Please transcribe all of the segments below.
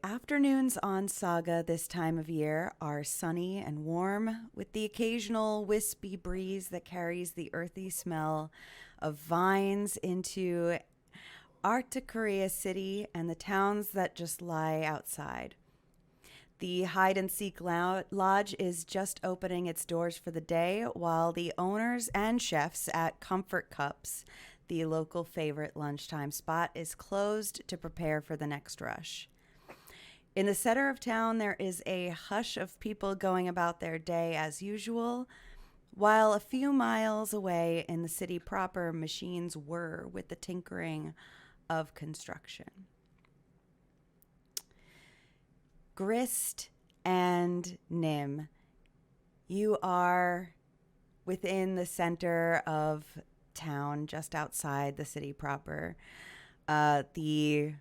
Afternoons on Saga this time of year are sunny and warm, with the occasional wispy breeze that carries the earthy smell of vines into Arctic Korea City and the towns that just lie outside. The Hide and Seek Lodge is just opening its doors for the day, while the owners and chefs at Comfort Cups, the local favorite lunchtime spot, is closed to prepare for the next rush. In the center of town, there is a hush of people going about their day as usual, while a few miles away in the city proper, machines whir with the tinkering of construction. Grist and Nim, you are within the center of town just outside the city proper. The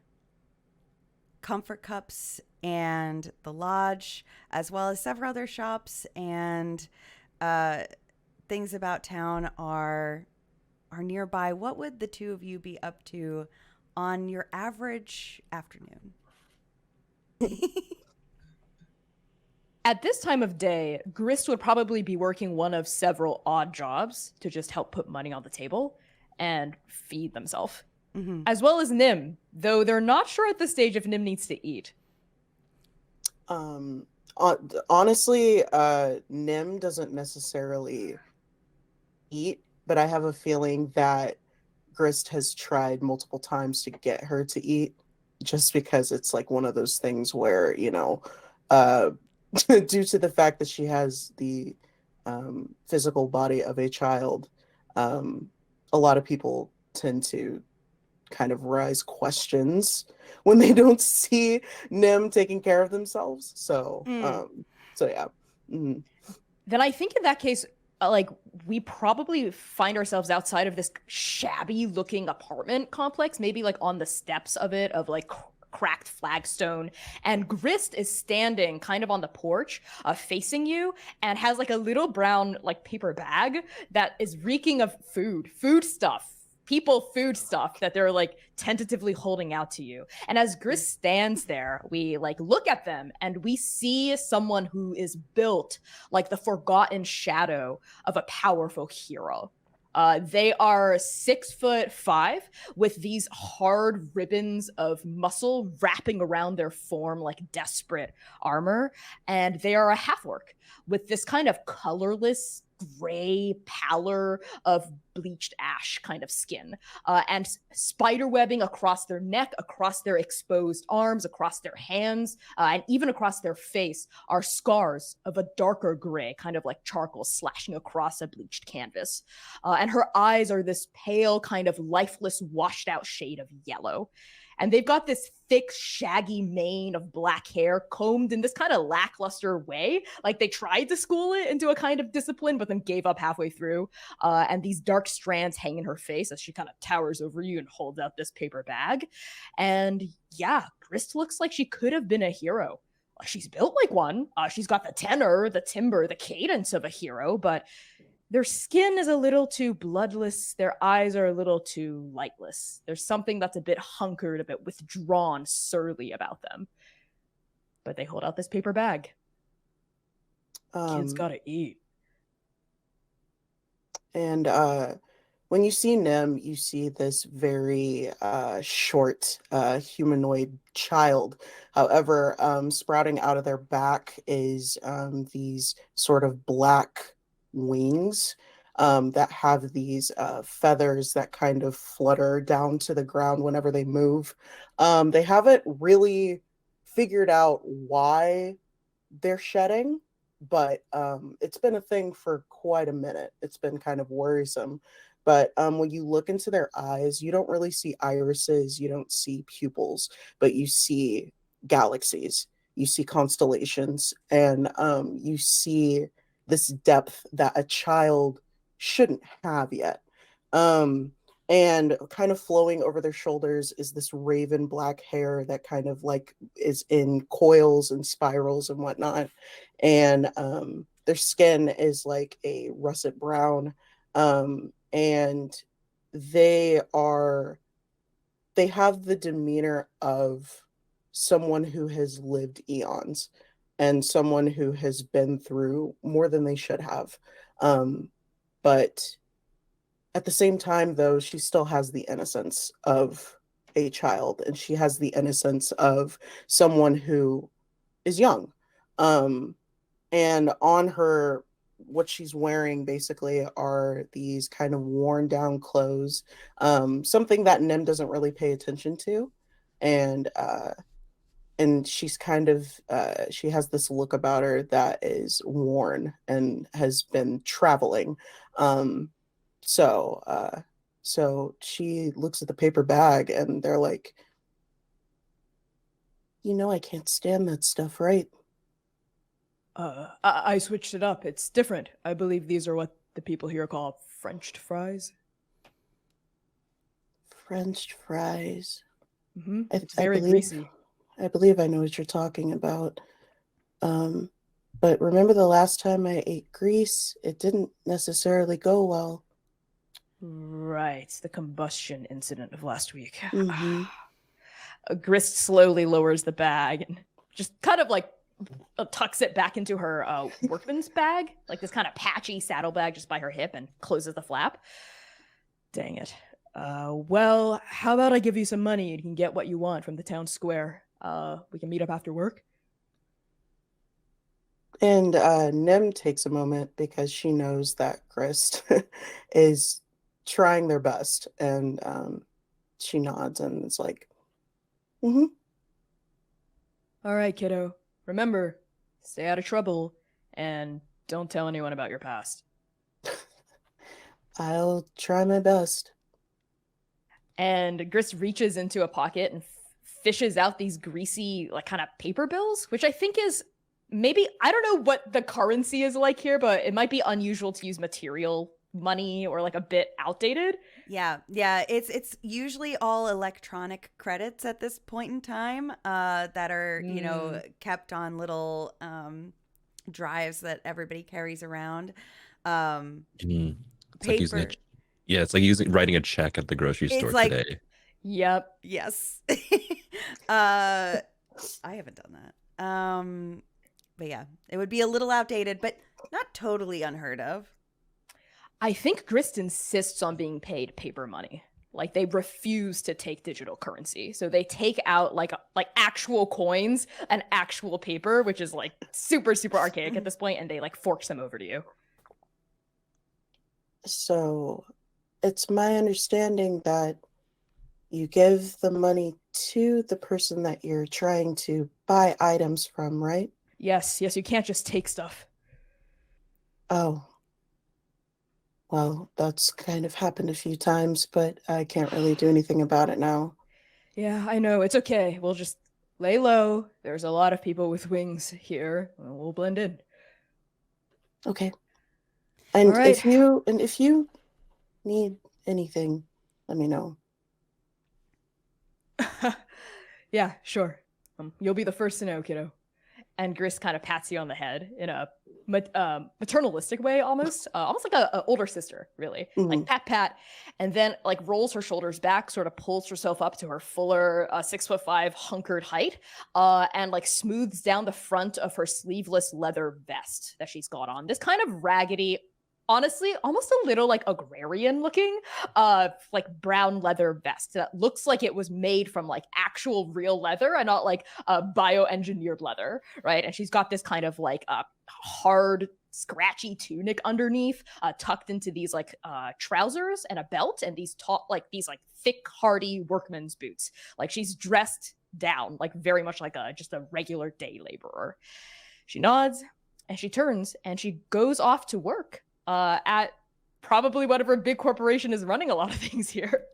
Comfort Cups and the Lodge, as well as several other shops and uh, things about town are nearby. What would the two of you be up to on your average afternoon? At this time of day, Grist would probably be working one of several odd jobs to just help put money on the table and feed themselves. Mm-hmm. As well as Nim, though they're not sure at this stage if Nim needs to eat. Honestly, Nim doesn't necessarily eat, but I have a feeling that Grist has tried multiple times to get her to eat, just because it's like one of those things where, uh, due to the fact that she has the physical body of a child, a lot of people tend to kind of raise questions when they don't see Nim taking care of themselves. So, yeah. Mm. Then I think in that case, we probably find ourselves outside of this shabby looking apartment complex, maybe like on the steps of it, of like cracked flagstone, and Grist is standing kind of on the porch facing you and has like a little brown like paper bag that is reeking of food stuff, food stuff that they're like tentatively holding out to you. And as Grist stands there, we like look at them and we see someone who is built like the forgotten shadow of a powerful hero. They are 6'5" with these hard ribbons of muscle wrapping around their form like desperate armor. And they are a half-orc with this kind of colorless gray pallor of bleached ash kind of skin, and spider webbing across their neck, across their exposed arms, across their hands, and even across their face are scars of a darker gray, kind of like charcoal slashing across a bleached canvas. And her eyes are this pale, kind of lifeless, washed out shade of yellow. And they've got this thick, shaggy mane of black hair combed in this kind of lackluster way. Like they tried to school it into a kind of discipline, but then gave up halfway through. And these dark strands hang in her face as she kind of towers over you and holds out this paper bag. And yeah, Grist looks like she could have been a hero. She's built like one. She's got the tenor, the timbre, the cadence of a hero, but their skin is a little too bloodless. Their eyes are a little too lightless. There's something that's a bit hunkered, a bit withdrawn, surly about them. But they hold out this paper bag. Kids gotta eat. And when you see Nim, you see this very short humanoid child. However, sprouting out of their back is these sort of black wings that have these feathers that kind of flutter down to the ground whenever they move. They haven't really figured out why they're shedding, but it's been a thing for quite a minute. It's been kind of worrisome. But when you look into their eyes, you don't really see irises, you don't see pupils, but you see galaxies, you see constellations, and you see this depth that a child shouldn't have yet. And kind of flowing over their shoulders is this raven black hair that kind of like is in coils and spirals and whatnot. And their skin is like a russet brown. And they have the demeanor of someone who has lived eons and someone who has been through more than they should have. But at the same time, though, she still has the innocence of a child, and she has the innocence of someone who is young. And on her, what she's wearing basically are these kind of worn down clothes, something that Nim doesn't really pay attention to. And she's kind of she has this look about her that is worn and has been traveling. So she looks at the paper bag and they're like, I can't stand that stuff, right? I switched it up. It's different. I believe these are what the people here call Frenched fries. French fries. Mm-hmm. I, It's I very believe greasy. I believe I know what you're talking about. But remember the last time I ate grease? It didn't necessarily go well. Right, the combustion incident of last week. Mm-hmm. Grist slowly lowers the bag and just kind of like tucks it back into her workman's bag, like this kind of patchy saddlebag just by her hip, and closes the flap. Dang it. Well, how about I give you some money and you can get what you want from the town square? We can meet up after work. And Nem takes a moment because she knows that Grist is trying their best, and she nods and is like, mm-hmm. All right, kiddo. Remember, stay out of trouble and don't tell anyone about your past. I'll try my best. And Grist reaches into a pocket and fishes out these greasy, like, kind of paper bills, which I think is maybe, I don't know what the currency is like here, but it might be unusual to use material money or like a bit outdated. Yeah, it's usually all electronic credits at this point in time that are, kept on little drives that everybody carries around. It's like using Paper. it's like writing a check at the grocery It's store like- today. Yep. Yes. I haven't done that. But yeah, it would be a little outdated, but not totally unheard of. I think Grist insists on being paid paper money. Like, they refuse to take digital currency. So they take out like actual coins and actual paper, which is like super, super archaic at this point, and they like forks them over to you. So it's my understanding that you give the money to the person that you're trying to buy items from, right? Yes, you can't just take stuff. Oh. Well, that's kind of happened a few times, but I can't really do anything about it now. Yeah, I know. It's okay. We'll just lay low. There's a lot of people with wings here. We'll blend in. Okay. And All right. if you need anything, let me know. Yeah, sure. You'll be the first to know, kiddo. And Grist kind of pats you on the head in a maternalistic way, almost like a older sister, really. Like pat, and then like rolls her shoulders back, sort of pulls herself up to her fuller 6'5" hunkered height, and like smooths down the front of her sleeveless leather vest that she's got on. This kind of raggedy, honestly, almost a little like agrarian looking, like brown leather vest that looks like it was made from like actual real leather and not like bioengineered leather, right? And she's got this kind of like hard, scratchy tunic underneath, tucked into these like trousers and a belt and these thick, hardy workman's boots. Like, she's dressed down, like very much like just a regular day laborer. She nods and she turns and she goes off to work. At probably whatever big corporation is running a lot of things here.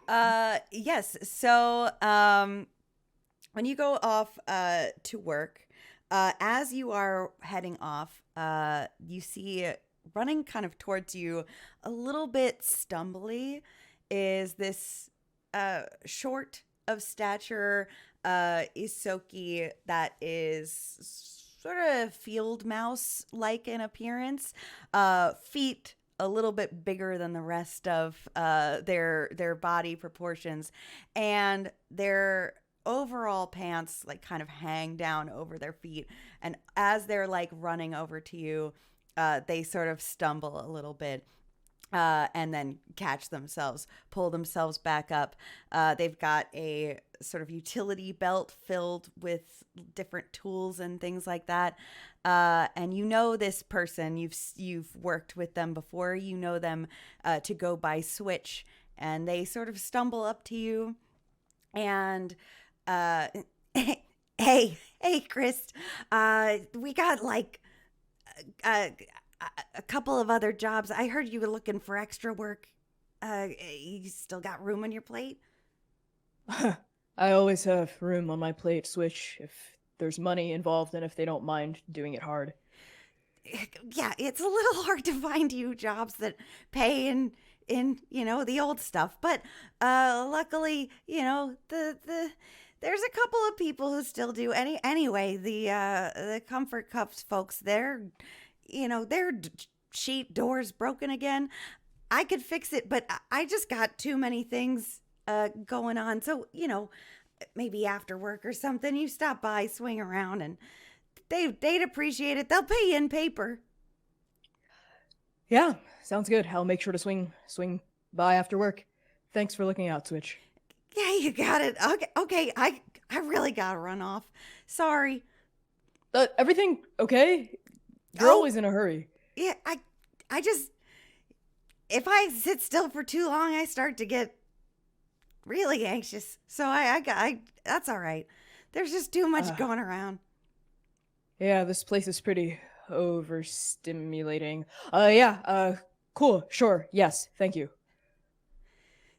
Yes. So when you go off to work, as you are heading off, you see running kind of towards you a little bit stumbly is this short of stature Isoki that is sort of field mouse like in appearance, feet a little bit bigger than the rest of their body proportions, and their overall pants like kind of hang down over their feet, and as they're like running over to you, they sort of stumble a little bit. And then catch themselves, pull themselves back up. They've got a sort of utility belt filled with different tools and things like that. And you know this person, you've worked with them before. You know them to go by Switch, and they sort of stumble up to you. And hey, Chris, we got like a couple of other jobs. I heard you were looking for extra work. You still got room on your plate? I always have room on my plate, Switch, if there's money involved and if they don't mind doing it hard. Yeah, it's a little hard to find you jobs that pay in in, the old stuff. But luckily, there's a couple of people who still do. Anyway, the Comfort Cups folks, their sheet doors broken again. I could fix it, but I just got too many things going on. So, maybe after work or something, you stop by, swing around, and they'd appreciate it. They'll pay you in paper. Yeah, sounds good. I'll make sure to swing by after work. Thanks for looking out, Switch. Yeah, you got it. Okay. I really gotta run off. Sorry. Everything okay? You're always in a hurry. Yeah, I just, if I sit still for too long, I start to get really anxious. So I that's all right. There's just too much going around. Yeah, this place is pretty overstimulating. Yeah, cool, sure, yes, thank you.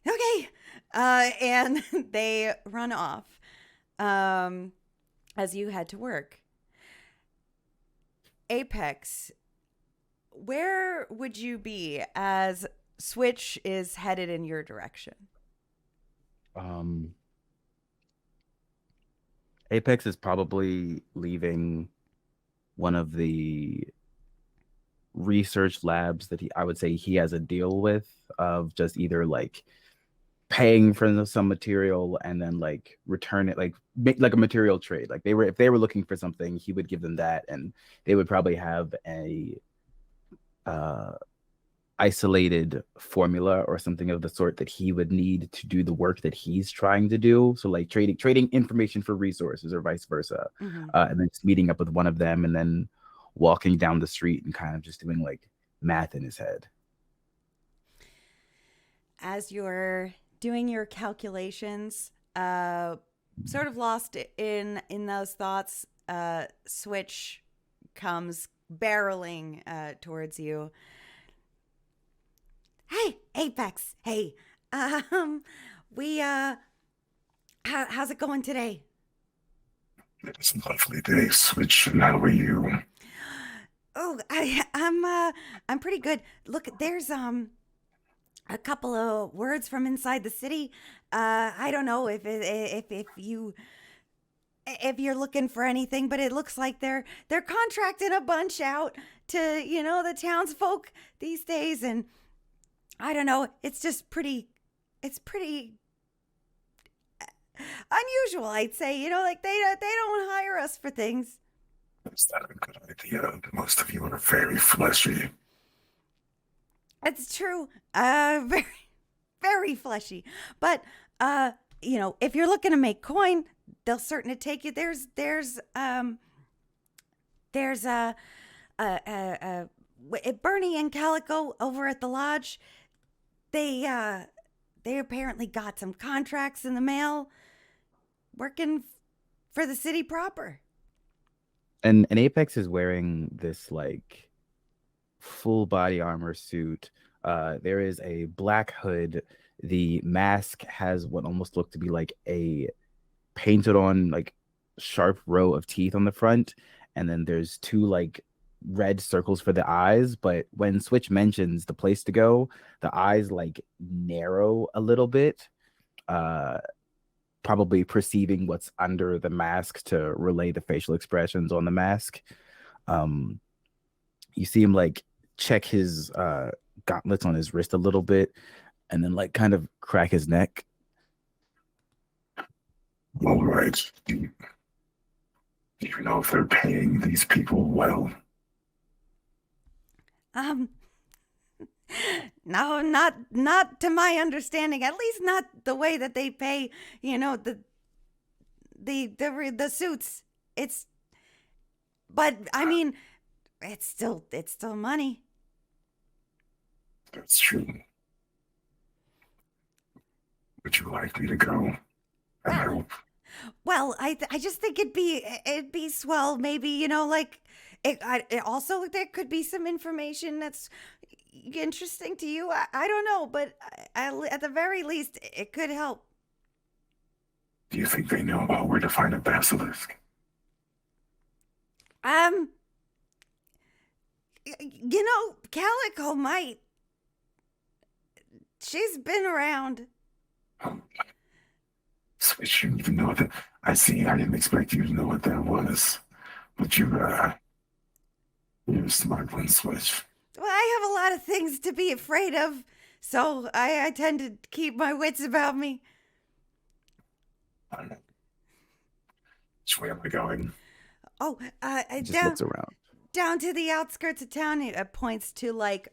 Okay. And they run off as you head to work. Apex, where would you be as Switch is headed in your direction? Apex is probably leaving one of the research labs that I would say he has a deal with, of just either like paying for some material and then like return it, like make like a material trade. Like if they were looking for something, he would give them that, and they would probably have a isolated formula or something of the sort that he would need to do the work that he's trying to do. So like trading information for resources or vice versa. Mm-hmm. And then just meeting up with one of them and then walking down the street and kind of just doing like math in his head. As you're doing your calculations, sort of lost in those thoughts, Switch comes barreling towards you. Hey, Apex. Hey, we how's it going today? It's a lovely day, Switch. And how are you? Oh, I'm pretty good. Look, there's a couple of words from inside the city. I don't know if you're looking for anything, but it looks like they're contracting a bunch out to the townsfolk these days, and I don't know. It's just pretty unusual, I'd say. Like they don't hire us for things. Is that a good idea? Most of you are very fleshy. It's true. Very, very fleshy. But if you're looking to make coin, they'll certainly take you. There's Bernie and Calico over at the lodge. They apparently got some contracts in the mail working for the city proper. And Apex is wearing this like full body armor suit. There is a black hood. The mask has what almost looked to be like a painted on like sharp row of teeth on the front, and then there's two like red circles for the eyes. But when Switch mentions the place to go, the eyes like narrow a little bit, probably perceiving what's under the mask to relay the facial expressions on the mask. You see him like check his gauntlets on his wrist a little bit and then like kind of crack his neck. All right. Do you know if they're paying these people well? No, not to my understanding. At least not the way that they pay. The suits. But I mean, it's still money. That's true. Would you like me to go and help? Well, I just think it'd be swell. Maybe like it also there could be some information that's interesting to you. I don't know, but at the very least, it could help. Do you think they know about where to find a basilisk? Calico might. She's been around. Switch, you even know what that. I see. I didn't expect you to know what that was, but you're a smart one, Switch. Well, I have a lot of things to be afraid of, so I tend to keep my wits about me. Which way am I going? Oh, Just down looks around. down to the outskirts of town. It points to like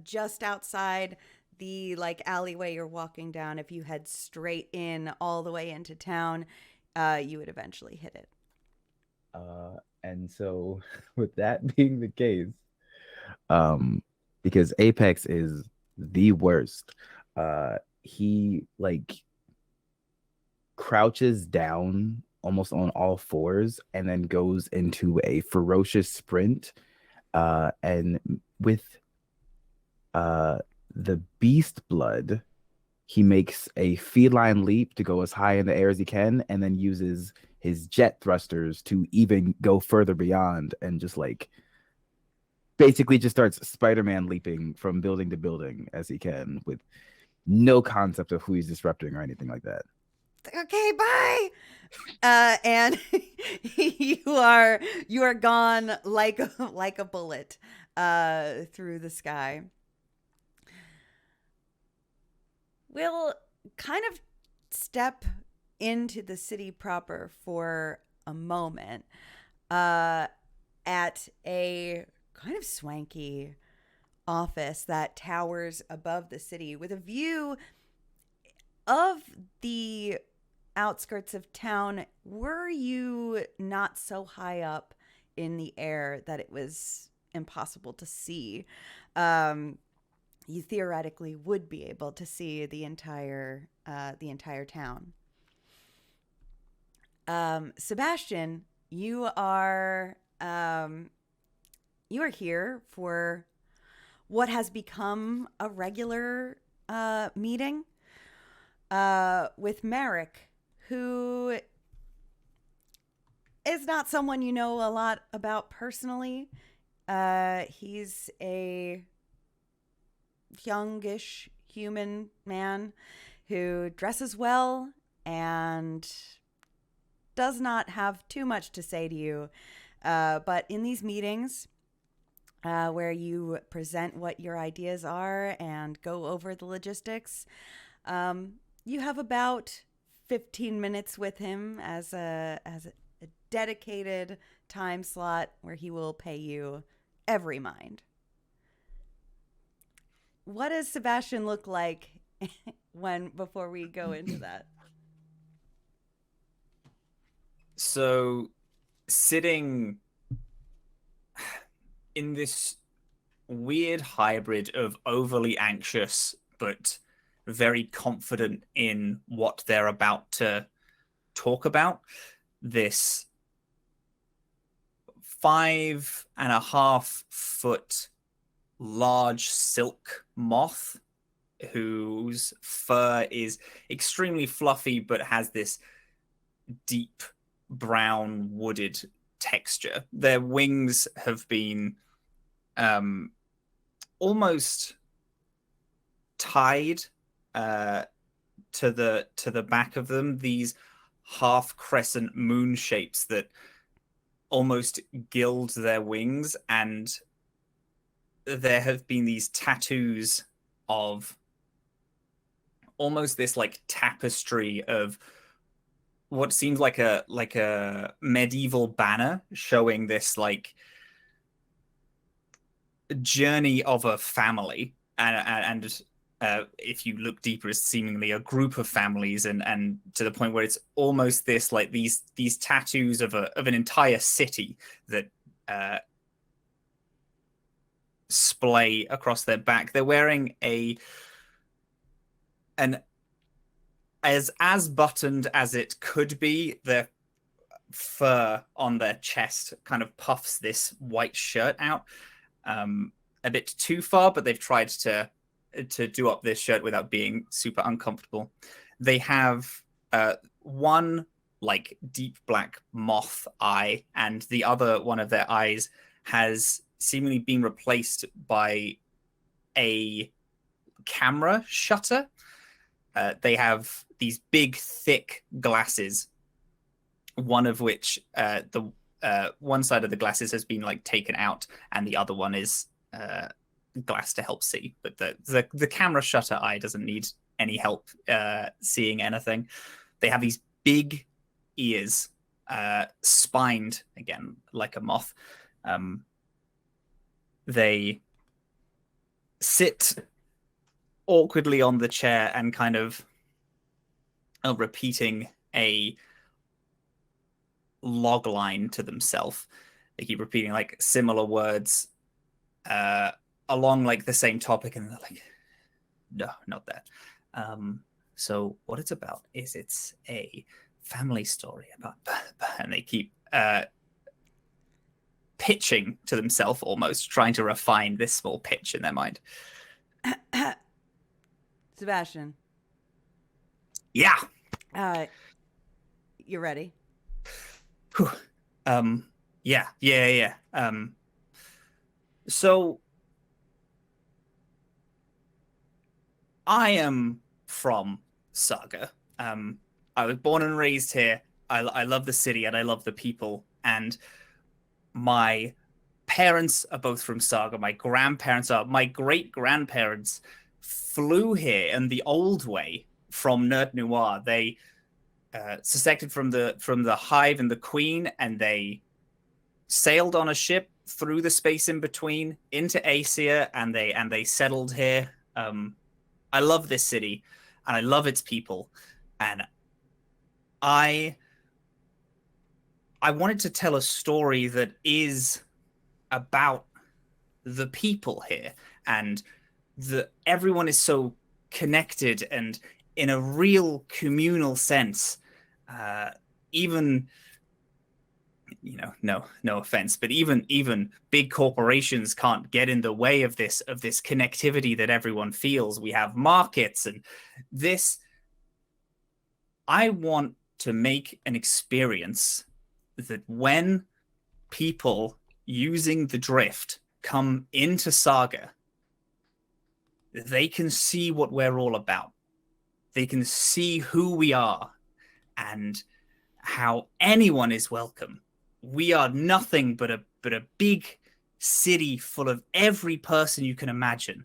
just outside the like alleyway you're walking down. If you head straight in all the way into town, you would eventually hit it. And so, with that being the case, because Apex is the worst, he like crouches down almost on all fours and then goes into a ferocious sprint. And with the beast blood, he makes a feline leap to go as high in the air as he can, and then uses his jet thrusters to even go further beyond, and just like basically just starts Spider-Man leaping from building to building as he can, with no concept of who he's disrupting or anything like that. Okay, bye. And you are gone like a bullet through the sky. We'll kind of step into the city proper for a moment, at a kind of swanky office that towers above the city with a view of the outskirts of town. Were you not so high up in the air that it was impossible to see, you theoretically would be able to see the entire town. Sebastian, you are here for what has become a regular meeting with Merrick, who is not someone you know a lot about personally. He's a youngish human man who dresses well and does not have too much to say to you. But in these meetings, where you present what your ideas are and go over the logistics, you have about 15 minutes with him as a dedicated time slot where he will pay you every mind. What does Sebastian look like before we go into that? So, sitting in this weird hybrid of overly anxious but very confident in what they're about to talk about, this 5.5-foot large silk moth whose fur is extremely fluffy but has this deep brown wooded texture. Their wings have been almost tied to the back of them, these half crescent moon shapes that almost gild their wings, and there have been these tattoos of almost this like tapestry of what seems like a medieval banner showing this like journey of a family, and if you look deeper, it's seemingly a group of families, and to the point where it's almost this like these tattoos of an entire city that splay across their back. They're wearing an as buttoned as it could be. Their fur on their chest kind of puffs this white shirt out a bit too far, but they've tried to do up this shirt without being super uncomfortable. They have one like deep black moth eye, and the other one of their eyes has seemingly been replaced by a camera shutter. They have these big, thick glasses, one of which the one side of the glasses has been like taken out, and the other one is glass to help see. But the camera shutter eye doesn't need any help seeing anything. They have these big ears, spined again like a moth. They sit awkwardly on the chair and kind of repeating a log line to themselves. They keep repeating like similar words along like the same topic, and they're like, no, not that. So what it's about is it's a family story about, and they keep pitching to themselves, almost trying to refine this small pitch in their mind. Sebastian. Yeah. You ready? Whew. Yeah. So I am from Saga. I was born and raised here. I love the city and I love the people. And my parents are both from Saga. My grandparents are. My great-grandparents flew here in the old way from Nerd Noir. They seceded from the Hive and the Queen, and they sailed on a ship through the space in between into Asia, and they settled here. I love this city, and I love its people, and I wanted to tell a story that is about the people here, and everyone is so connected and in a real communal sense. Even, no offense, but even big corporations can't get in the way of this connectivity that everyone feels. We have markets, and this. I want to make an experience that when people using the drift come into Saga, they can see what we're all about. They can see who we are and how anyone is welcome. We are nothing but a big city full of every person you can imagine.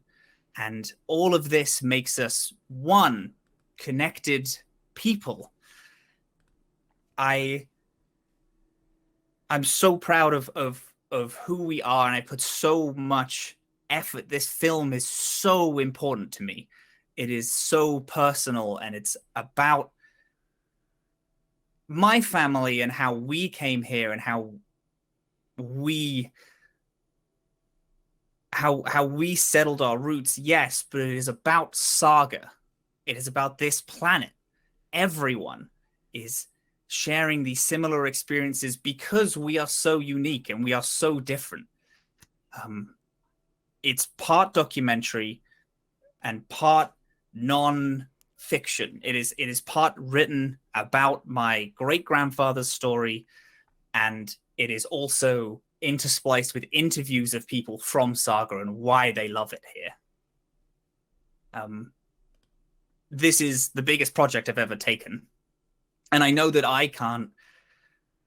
And all of this makes us one connected people. I'm so proud of who we are, and I put so much effort. This film is so important to me. It is so personal, and it's about my family and how we came here and how we settled our roots. Yes, but it is about Saga. It is about this planet. Everyone is sharing these similar experiences because we are so unique and we are so different. It's part documentary and part non-fiction. It is part written about my great-grandfather's story, and it is also interspliced with interviews of people from Saga and why they love it here. This is the biggest project I've ever taken. And I know that I can't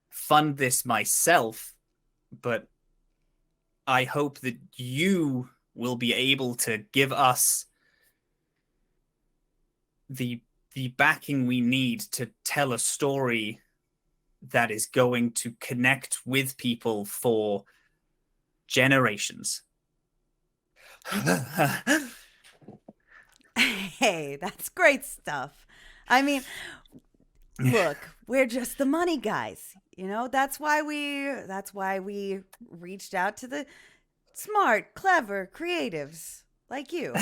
fund this myself, but I hope that you will be able to give us the backing we need to tell a story that is going to connect with people for generations. Hey, that's great stuff. I mean, look, we're just the money guys. That's why we reached out to the smart, clever creatives like you.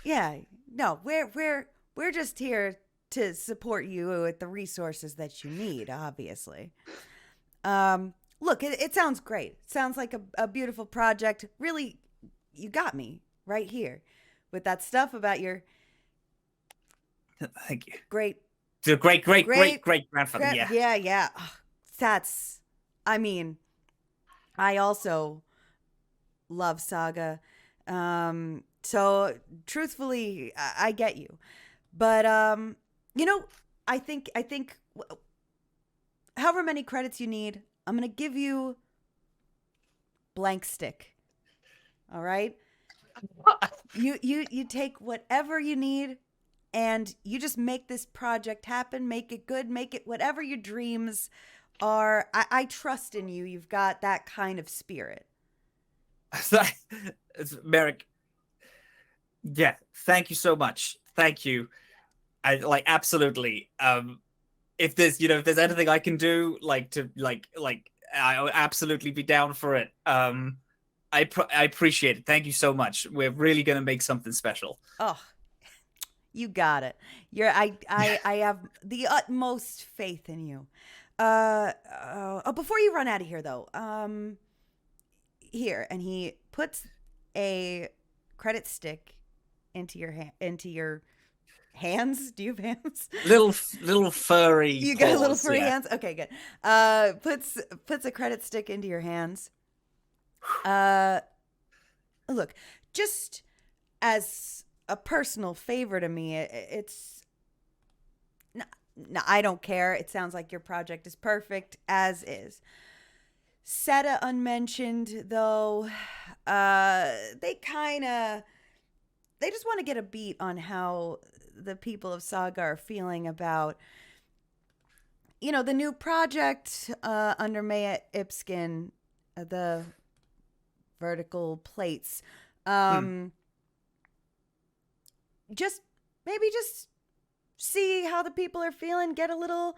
Yeah. No, we're just here to support you with the resources that you need, obviously. Look, it sounds great. It sounds like a beautiful project. Really, you got me right here with that stuff about your Thank you. great grandfather. Yeah. That's, I mean, I also love Saga. So truthfully, I get you. But I think however many credits you need, I'm going to give you blank stick. All right? You take whatever you need and you just make this project happen, make it good, make it whatever your dreams are. I trust in you. You've got that kind of spirit. Merrick, yeah, thank you so much. Thank you. I like absolutely. If there's anything I can do, I'll absolutely be down for it. I appreciate it. Thank you so much. We're really gonna make something special. Oh, you got it. I have the utmost faith in you. Before you run out of here though, here, and he puts a credit stick into your hands. Do you have hands? Little furry. You got little paws, furry yeah. hands. Okay, good. Puts a credit stick into your hands. Look, just as a personal favor to me, it's no, I don't care. It sounds like your project is perfect as is. Seta unmentioned though, they just want to get a beat on how the people of Saga are feeling about, the new project under Maya Ipskin, the vertical plates. Just see how the people are feeling. Get a little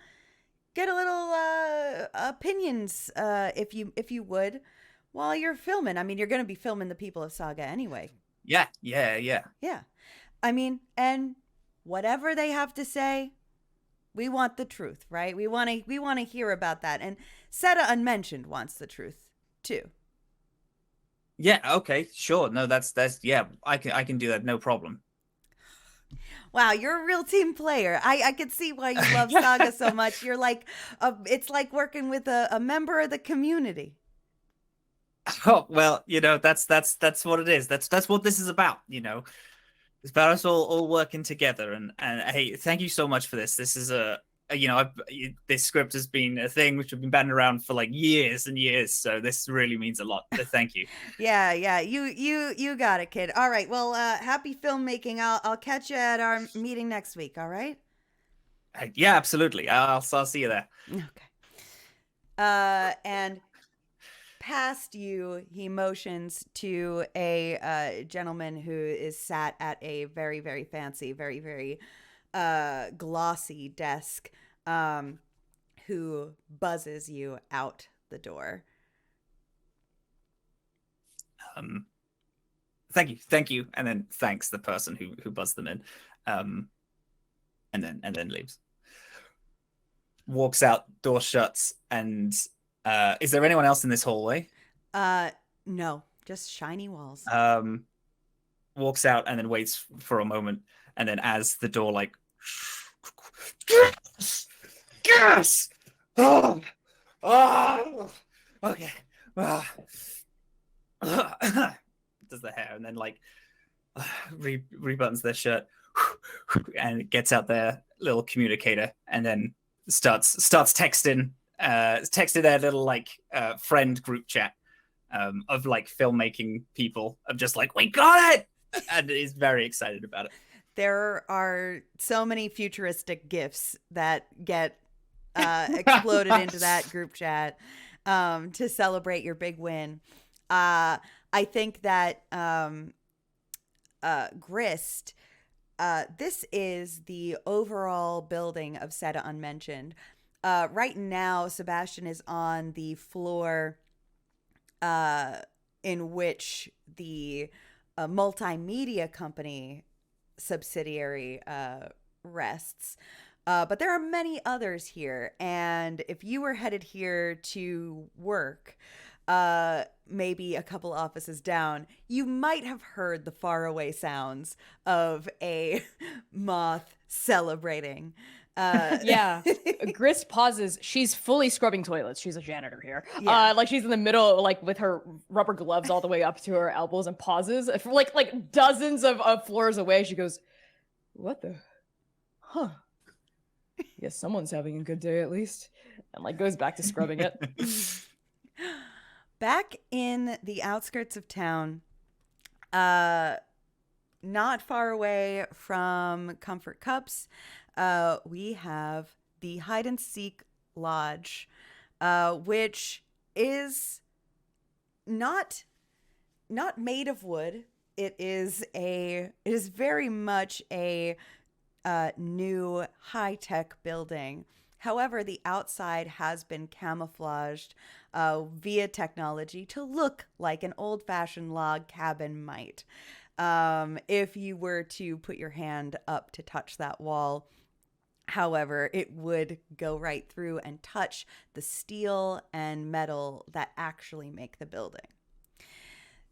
opinions, if you would, while you're filming. I mean, you're going to be filming the people of Saga anyway. Yeah. Yeah. I mean, and whatever they have to say, we want the truth, right? We want to hear about that. And Seta Unmentioned wants the truth too. Yeah, okay, sure. No, that's yeah, I can do that, no problem. Wow, you're a real team player. I could see why you love Saga so much. You're like, it's like working with a member of the community. Oh, well, that's what it is. That's what this is about, It's about us all working together. And hey, thank you so much for this. This is this script has been a thing which I've been batting around for like years and years. So this really means a lot. So thank you. Yeah. You got it, kid. All right. Well, happy filmmaking. I'll catch you at our meeting next week. All right. Yeah, absolutely. I'll see you there. Okay. And past you, he motions to a gentleman who is sat at a very, very fancy, very, very glossy desk, who buzzes you out the door. Thank you, and then thanks the person who buzzed them in, and then leaves. Walks out, door shuts, and is there anyone else in this hallway? No, just shiny walls. Walks out and then waits for a moment, and then as the door Gas! Oh, okay. Does the hair and then rebuttons their shirt and gets out their little communicator and then starts texting their little friend group chat of filmmaking people of just we got it, and is very excited about it. There are so many futuristic gifs that get exploded into that group chat to celebrate your big win. I think that Grist, this is the overall building of Seta Unmentioned. Right now, Sebastian is on the floor in which the multimedia company subsidiary rests. But there are many others here. And if you were headed here to work, maybe a couple offices down, you might have heard the faraway sounds of a moth celebrating. Yeah. Grist pauses. She's fully scrubbing toilets. She's a janitor here. Yeah. Like she's in the middle, like with her rubber gloves all the way up to her elbows, and pauses for like dozens of floors away. She goes, "What the? Huh? Guess someone's having a good day at least." And like goes back to scrubbing it. Back in the outskirts of town, not far away from Comfort Cups, we have the Hide and Seek Lodge, which is not made of wood. It is very much a new high-tech building. However, the outside has been camouflaged via technology to look like an old-fashioned log cabin might. If you were to put your hand up to touch that wall, however, it would go right through and touch the steel and metal that actually make the building.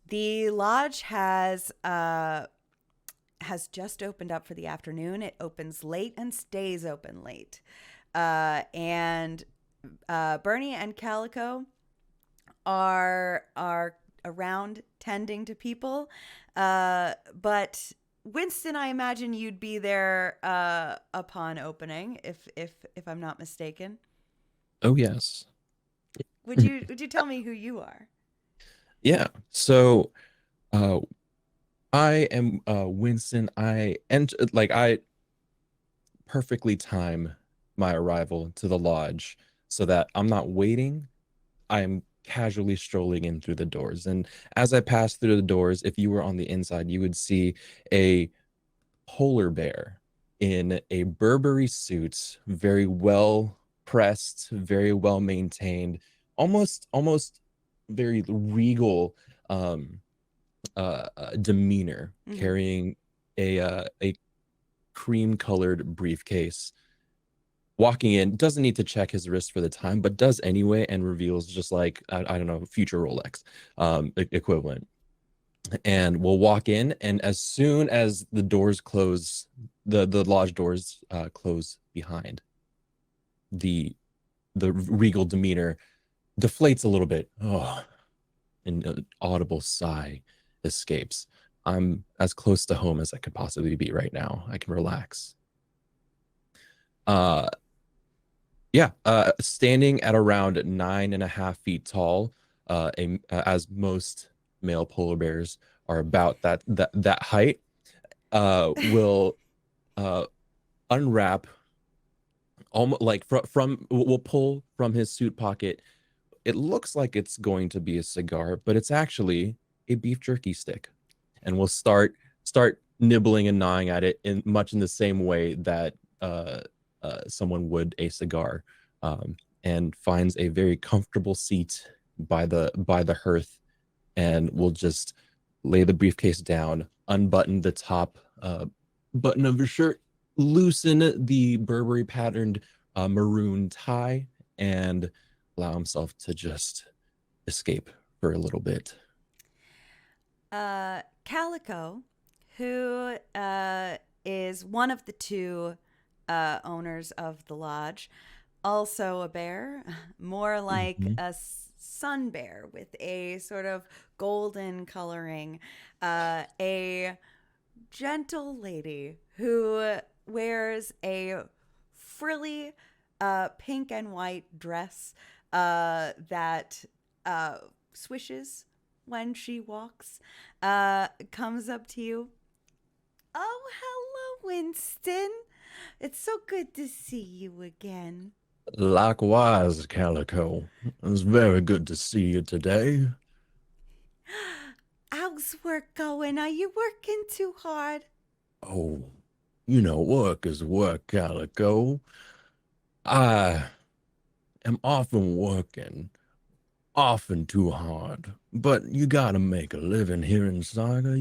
The lodge has just opened up for the afternoon. It opens late and stays open late. And Bernie and Calico are around tending to people. But Winston, I imagine you'd be there upon opening, if I'm not mistaken. Oh yes. Would you tell me who you are? Yeah. So, I am Winston. I perfectly time my arrival to the lodge so that I'm not waiting. I am casually strolling in through the doors. And as I pass through the doors, if you were on the inside, you would see a polar bear in a Burberry suit, very well pressed, very well maintained, almost very regal demeanor, carrying a cream colored briefcase. Walking in, doesn't need to check his wrist for the time, but does anyway, and reveals just like I don't know, future Rolex equivalent. And we'll walk in, and as soon as the doors close, the lodge doors close behind, the regal demeanor deflates a little bit. Oh, an audible sigh escapes. I'm as close to home as I could possibly be right now. I can relax. Standing at around 9.5 feet tall, as most male polar bears are about that height, will unwrap, almost like will pull from his suit pocket. It looks like it's going to be a cigar, but it's actually a beef jerky stick, and we'll start nibbling and gnawing at it in much in the same way that someone would a cigar, and finds a very comfortable seat by the hearth, and we'll just lay the briefcase down, unbutton the top button of your shirt, loosen the Burberry patterned maroon tie, and allow himself to just escape for a little bit. Calico, who is one of the two owners of the lodge, also a bear, more like a sun bear with a sort of golden coloring, a gentle lady who wears a frilly pink and white dress that swishes when she walks, comes up to you. Oh, hello, Winston. It's so good to see you again. Likewise, Calico. It's very good to see you today. How's work going? Are you working too hard? Oh, work is work, Calico. I am often working, often too hard, but you gotta make a living here in Saga,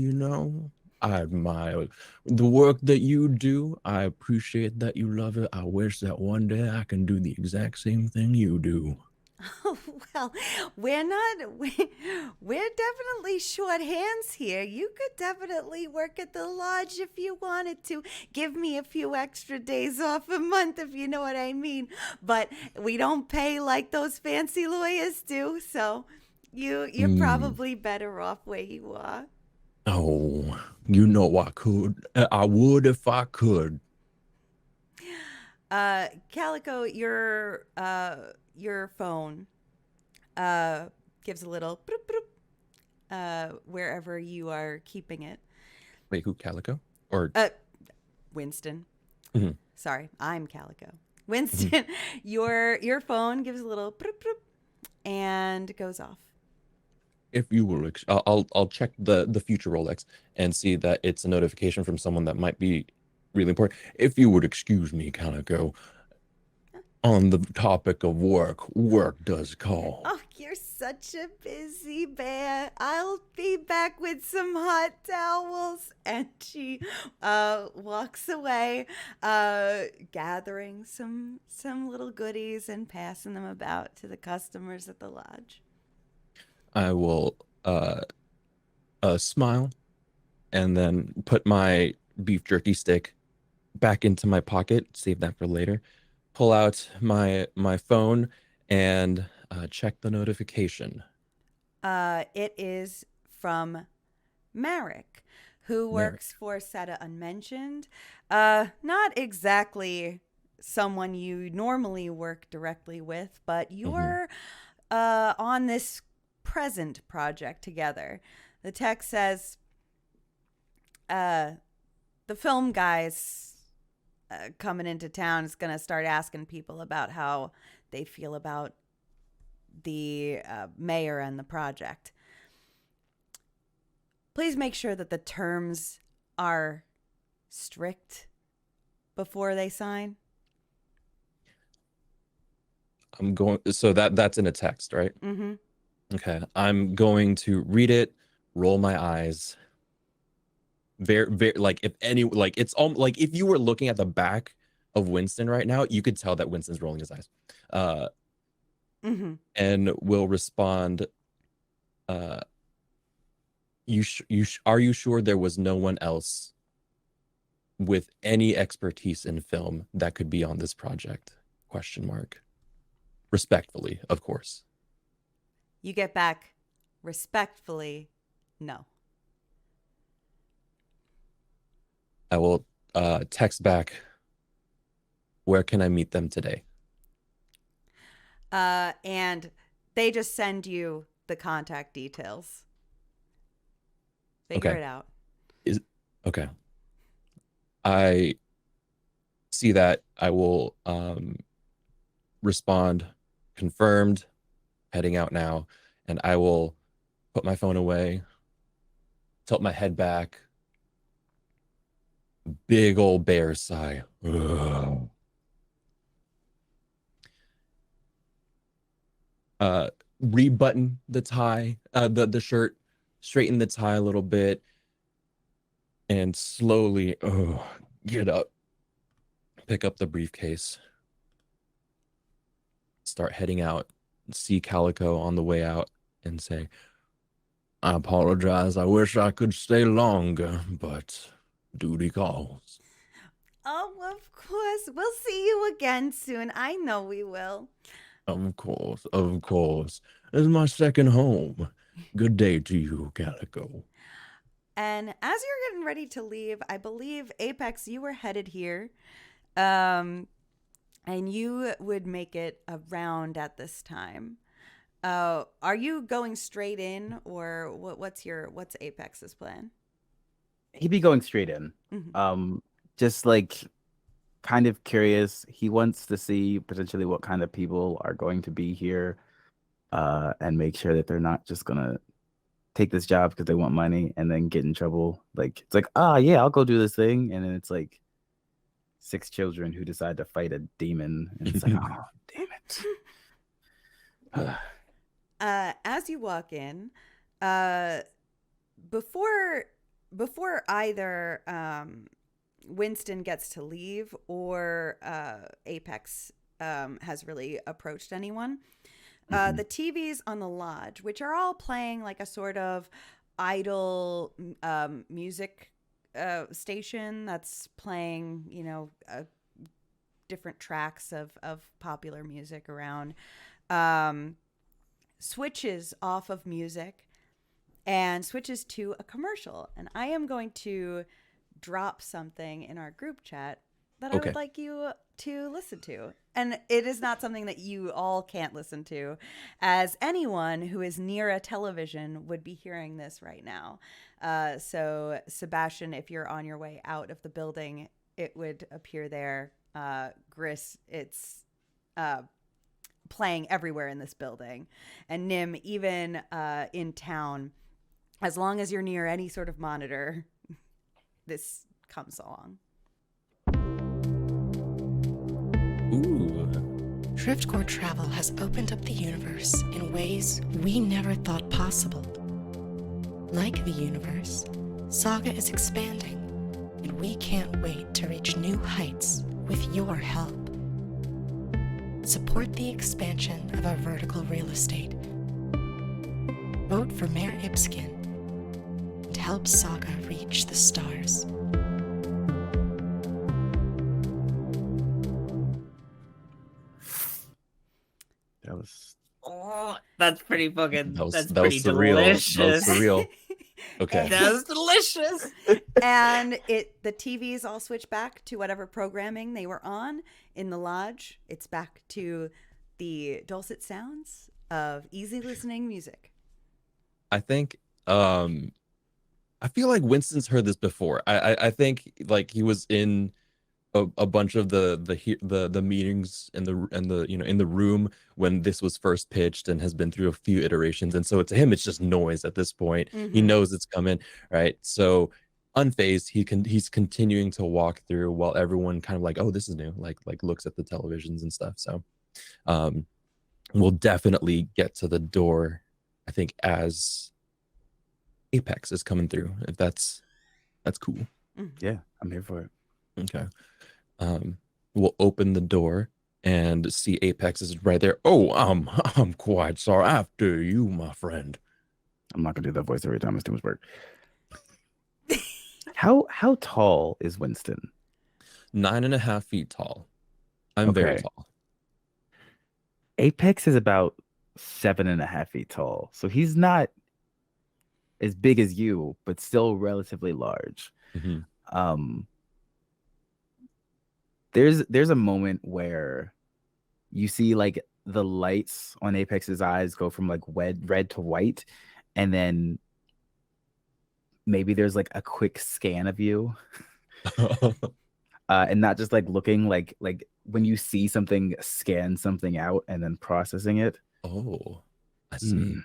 I admire the work that you do. I appreciate that you love it. I wish that one day I can do the exact same thing you do. Well, we're definitely short hands here. You could definitely work at the lodge if you wanted to. Give me a few extra days off a month, if you know what I mean. But we don't pay like those fancy lawyers do, so you're probably better off where you are. Oh, you know I could. I would if I could. Calico, your phone gives a little broop, broop, wherever you are keeping it. Wait, who, Calico? Or Winston. Mhm. Sorry, I'm Calico. Winston, your phone gives a little broop, broop, and goes off. if you will, I'll check the future Rolex and see that it's a notification from someone that might be really important. If you would excuse me, Calico, on the topic of work does call. Oh, you're such a busy bear. I'll be back with some hot towels. And she walks away, gathering some little goodies and passing them about to the customers at the lodge. I will smile and then put my beef jerky stick back into my pocket, save that for later, pull out my phone and check the notification. It is from Marek, who Marek. works for Saga Unmentioned. Not exactly someone you normally work directly with, but you're on this present project together. The text says, the film guys coming into town is going to start asking people about how they feel about the mayor and the project. Please make sure that the terms are strict before they sign. I'm going, so that's in a text, right? Mm-hmm. Okay. I'm going to read it, roll my eyes. Very, like if any, like it's all like if you were looking at the back of Winston right now, you could tell that Winston's rolling his eyes. And will respond, are you sure there was no one else with any expertise in film that could be on this project? ? Respectfully, of course. You get back, respectfully, no. I will text back, where can I meet them today? And they just send you the contact details. Figure it out. Okay. I see that. I will respond, confirmed, heading out now, and I will put my phone away, tilt my head back, big old bear sigh. Ugh. Rebutton the tie, the shirt, straighten the tie a little bit, and slowly get up, pick up the briefcase, start heading out, see Calico on the way out, and say, I apologize. I wish I could stay longer, but duty calls. Oh, of course. We'll see you again soon. I know we will. Of course, of course. This is my second home. Good day to you, Calico. And as you're getting ready to leave, I believe, Apex, you were headed here. And you would make it around at this time. Are you going straight in, or what's Apex's plan? He'd be going straight in. Just like kind of curious. He wants to see potentially what kind of people are going to be here, and make sure that they're not just gonna take this job because they want money and then get in trouble. Like it's like, yeah, I'll go do this thing, and then it's like 6 children who decide to fight a demon, and it's like, oh, damn it. As you walk in, before either Winston gets to leave or Apex has really approached anyone, The TVs on the lodge, which are all playing like a sort of idle music station that's playing, different tracks of popular music around, switches off of music and switches to a commercial. And I am going to drop something in our group chat that I Okay. would like you to listen to. And it is not something that you all can't listen to, as anyone who is near a television would be hearing this right now. So, Sebastian, if you're on your way out of the building, it would appear there. Gris, it's playing everywhere in this building. And Nim, even in town, as long as you're near any sort of monitor, this comes along. Ooh. Driftcore travel has opened up the universe in ways we never thought possible. Like the universe, Saga is expanding, and we can't wait to reach new heights with your help. Support the expansion of our vertical real estate. Vote for Mayor Ipskin and help Saga reach the stars. That was Oh, that's pretty fucking. That was That's that pretty was surreal. delicious. That was surreal. Okay. That was delicious. And the TVs all switch back to whatever programming they were on in the lodge. It's back to the dulcet sounds of easy listening music. I think I feel like Winston's heard this before. I think like he was in a bunch of the meetings in the in the room when this was first pitched and has been through a few iterations, and so to him it's just noise at this point. He knows it's coming, right? So unfazed, he's continuing to walk through while everyone kind of like, oh, this is new, like looks at the televisions and stuff. So we'll definitely get to the door, I think, as Apex is coming through, if that's cool. yeah, I'm here for it. Okay. We'll open the door and see Apex is right there. Oh, I'm quite sorry. After you, my friend. I'm not gonna do that voice every time. It's too much work. How tall is Winston? 9.5 feet tall. I'm very Okay. tall. Apex is about 7.5 feet tall, so he's not as big as you, but still relatively large. Mhm. There's a moment where you see like the lights on Apex's eyes go from like red to white, and then maybe there's like a quick scan of you, and not just like looking like when you see something, scan something out and then processing it. Oh, I see. Hmm.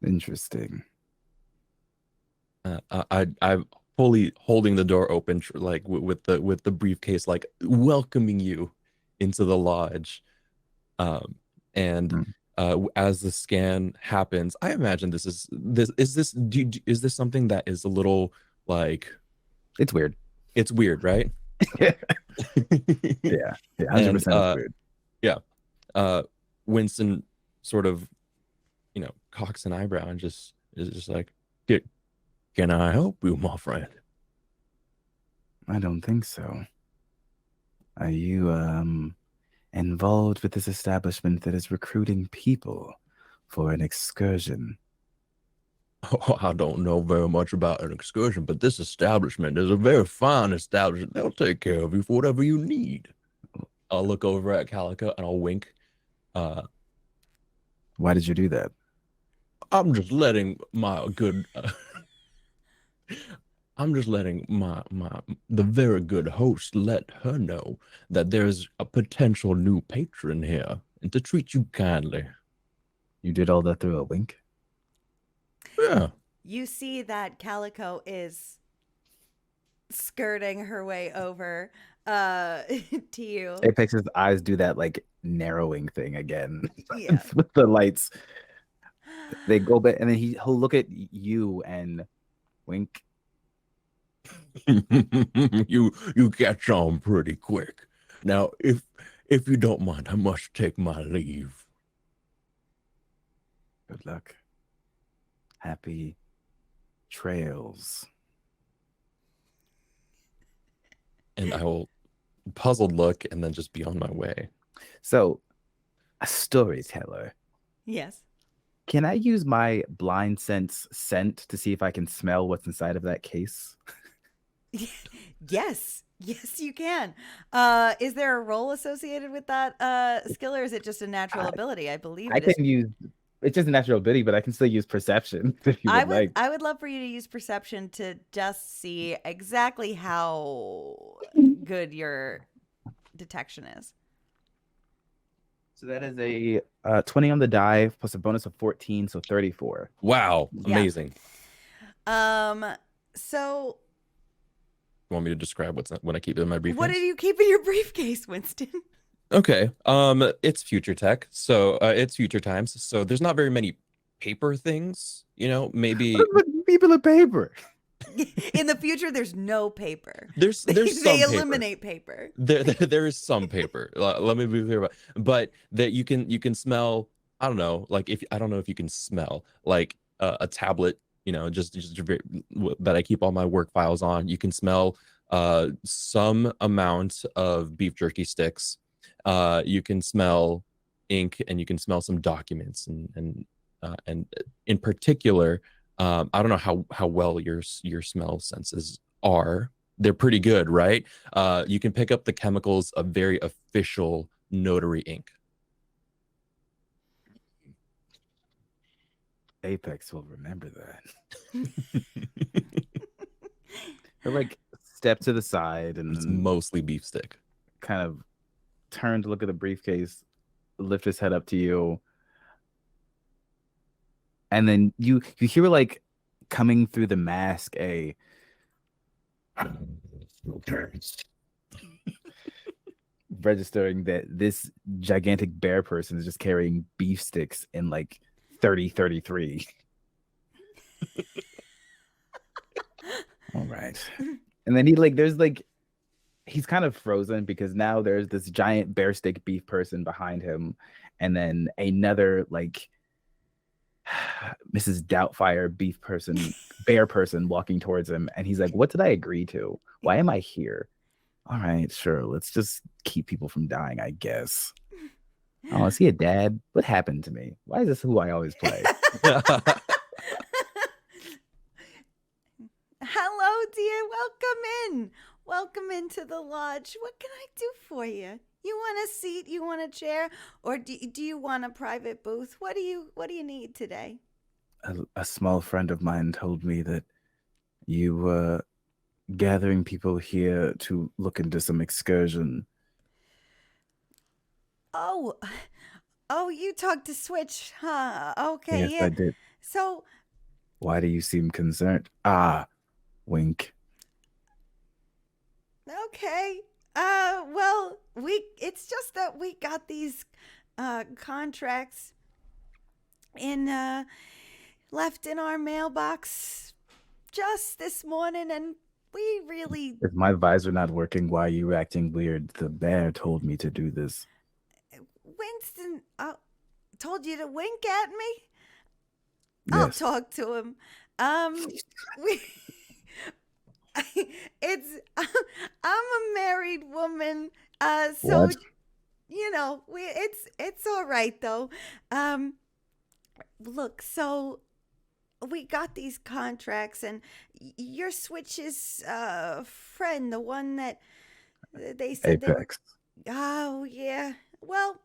Interesting. I'm fully holding the door open, like with the briefcase, like welcoming you into the lodge. And as the scan happens, I imagine is this something that is a little like, It's weird. it's weird, right? Yeah, 100% it's weird. Winston sort of, cocks an eyebrow and is just like, can I help you, my friend? I don't think so. Are you involved with this establishment that is recruiting people for an excursion? Oh, I don't know very much about an excursion, but this establishment is a very fine establishment. They'll take care of you for whatever you need. I'll look over at Calico and I'll wink. Why did you do that? I'm just letting my good I'm just letting the very good host let her know that there's a potential new patron here and to treat you kindly. You did all that through a wink? Yeah. You see that Calico is skirting her way over to you. Apex's eyes do that like narrowing thing again. Yeah. With the lights. They go back and then he'll look at you and wink. you catch on pretty quick. Now, if If you don't mind, I must take my leave. Good luck. Happy trails. And I will puzzled look and then just be on my way. So, a storyteller. Yes. Can I use my blind sense scent to see if I can smell what's inside of that case? Yes. Yes, you can. Is there a role associated with that skill, or is it just a natural ability? I believe I it is. can use. It's just a natural ability, but I can still use perception if you would like. I would love for you to use perception to just see exactly how good your detection is. So that is a 20 on the die plus a bonus of 14, so 34. Wow, Yeah. amazing. So You want me to describe what I keep in my briefcase? what do you keep in your briefcase, Winston? Okay. It's future tech, so it's future times. So there's not very many paper things, maybe People of paper. In the future, there's no paper. there's some They paper. eliminate paper. There is some paper. Let me be clear about, but that you can smell. I don't know, like I don't know if you can smell like a tablet, just that I keep all my work files on. You can smell some amount of beef jerky sticks. You can smell ink, and you can smell some documents, and in particular, I don't know how well your smell senses are. They're pretty good, right? You can pick up the chemicals of very official notary ink. Apex will remember that. He'll like step to the side and It's mostly beef stick. kind of turn to look at the briefcase, lift his head up to you, and then you hear like coming through the mask registering that this gigantic bear person is just carrying beef sticks in like 30-33. All right. And then he's kind of frozen because now there's this giant bear stick beef person behind him, and then another like Mrs. Doubtfire bear person walking towards him, and he's like, what did I agree to? Why am I here? All right, sure, let's just keep people from dying, I guess. Oh, is he a dad? What happened to me? Why is this who I always play? Hello, dear. Welcome into the lodge. What can I do for you? You want a seat? You want a chair? Or do you want a private booth? What do you need today? A small friend of mine told me that you were gathering people here to look into some excursion. Oh, you talked to Switch, huh? Okay, Yes, yeah. I did. So, Why do you seem concerned? Wink. okay. Well, it's just that we got these contracts left in our mailbox just this morning, and we really... Is my visor not working? Why are you acting weird? The bear told me to do this. Winston told you to wink at me? I'll Yes. talk to him. I'm a married woman, so What? it's all right though. Look, so we got these contracts, and your Switch's friend, the one that they said Apex. Oh yeah. Well,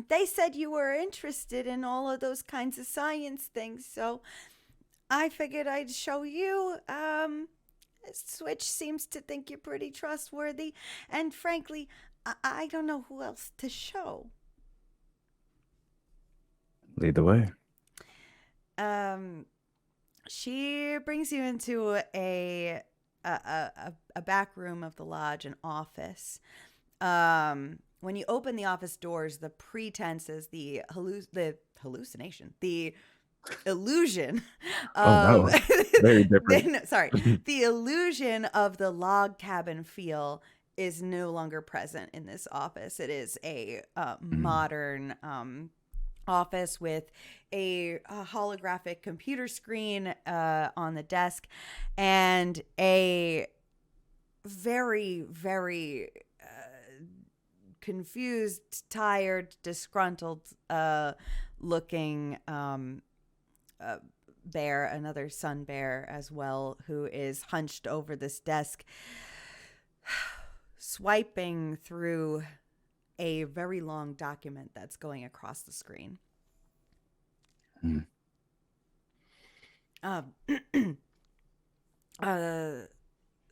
they said you were interested in all of those kinds of science things, so I figured I'd show you. Switch seems to think you're pretty trustworthy, and frankly, I don't know who else to show. Lead the way. She brings you into a back room of the lodge, an office. When you open the office doors, the pretense is the hallucination, the illusion of Very different. the illusion of the log cabin feel is no longer present in this office. It is a modern office with a holographic computer screen on the desk and a very, very confused, tired, disgruntled looking bear, another sun bear as well, who is hunched over this desk, swiping through a very long document that's going across the screen.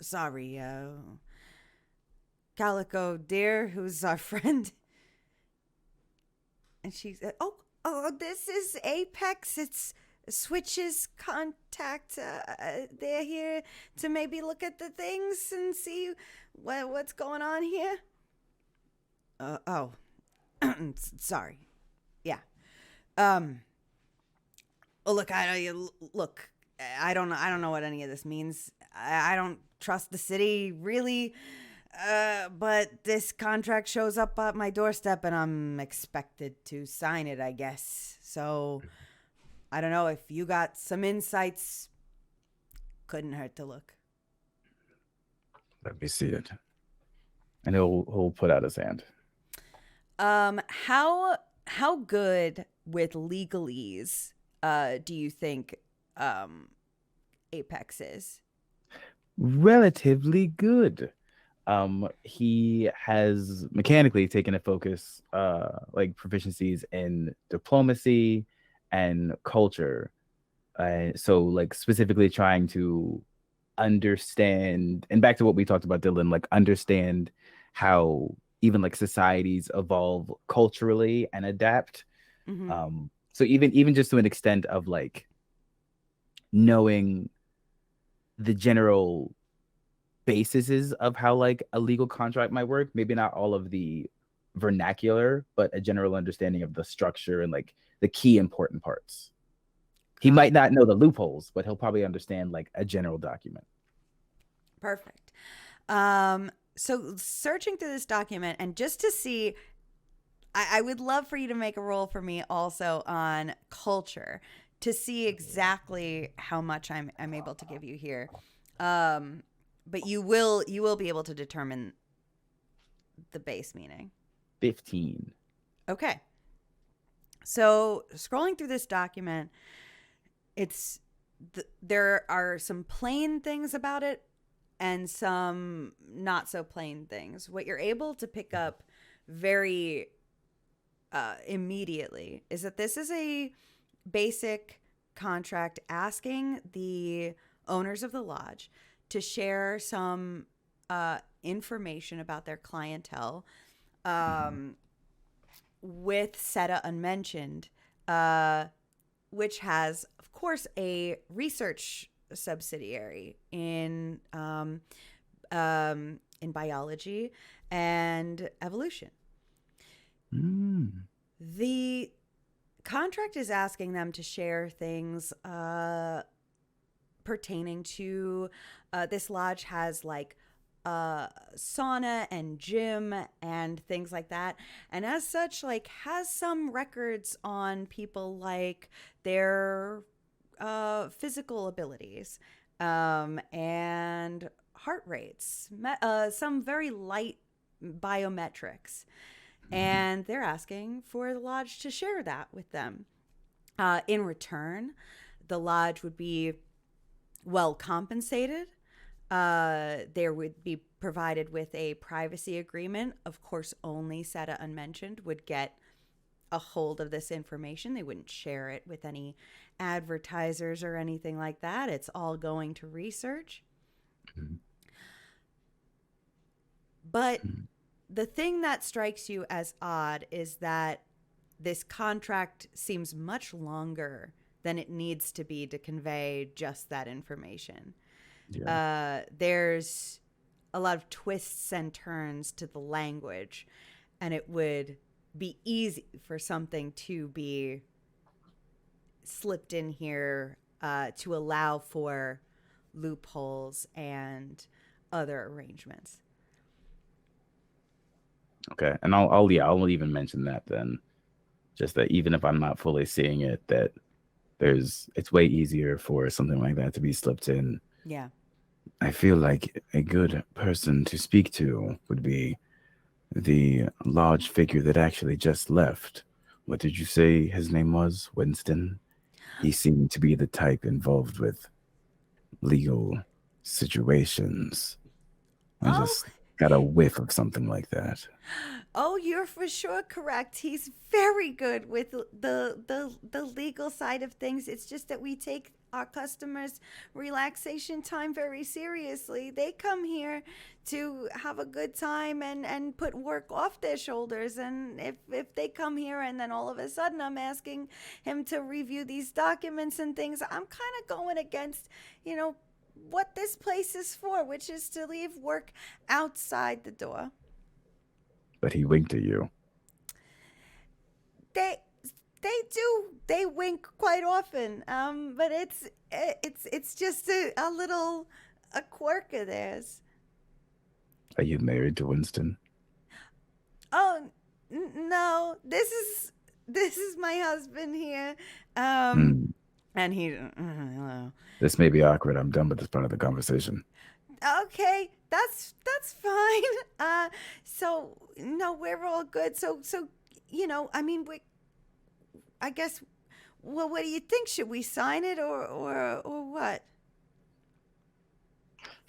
Sorry, Calico dear, who's our friend. And she said, oh, this is Apex. It's Switch's contact. They're here to maybe look at the things and see what's going on here. Sorry. Yeah. Well, look, I don't know what any of this means. I don't trust the city really. But this contract shows up at my doorstep and I'm expected to sign it, I guess. So I don't know if you got some insights. Couldn't hurt to look. Let me see it. And he'll put out his hand. How good with legalese do you think Apex is? Relatively good. He has mechanically taken a focus, like proficiencies in diplomacy and culture. So like specifically trying to understand, and back to what we talked about, Dylan, like understand how even like societies evolve culturally and adapt. Mm-hmm. So even just to an extent of like knowing the general bases of how like a legal contract might work, maybe not all of the vernacular, but a general understanding of the structure and like the key important parts. He might not know the loopholes, but he'll probably understand like a general document. Perfect. So searching through this document, and just to see, I would love for you to make a roll for me also on culture to see exactly how much I'm able to give you here. But you will be able to determine the base meaning. 15. Okay. So scrolling through this document, there are some plain things about it and some not so plain things. What you're able to pick up very immediately is that this is a basic contract asking the owners of the lodge to share some information about their clientele with Seta Unmentioned, which has, of course, a research subsidiary in biology and evolution. The contract is asking them to share things pertaining to this lodge has like sauna and gym and things like that, and as such like has some records on people like their physical abilities and heart rates, some very light biometrics, and they're asking for the lodge to share that with them. In return, the lodge would be well compensated. There would be provided with a privacy agreement. Of course, only Seta Unmentioned would get a hold of this information. They wouldn't share it with any advertisers or anything like that. It's all going to research. But the thing that strikes you as odd is that this contract seems much longer than it needs to be to convey just that information. Yeah. There's a lot of twists and turns to the language, and it would be easy for something to be slipped in here to allow for loopholes and other arrangements. Okay, and I'll even mention that then, just that even if I'm not fully seeing it, that it's way easier for something like that to be slipped in. Yeah. I feel like a good person to speak to would be the large figure that actually just left. What did you say his name was? Winston? He seemed to be the type involved with legal situations. I Oh, just got a whiff of something like that. oh, you're for sure correct. He's very good with the legal side of things. It's just that we take our customers' relaxation time very seriously. They come here to have a good time and put work off their shoulders. And if they come here and then all of a sudden I'm asking him to review these documents and things, I'm kind of going against, what this place is for, which is to leave work outside the door. But he winked at you. They wink quite often, but it's just a quirk of theirs. Are you married to Winston? Oh, no, this is my husband here, and he This may be awkward. I'm done with this part of the conversation. okay, that's fine. So no, we're all good. So I mean, I guess. Well, what do you think? Should we sign it or what?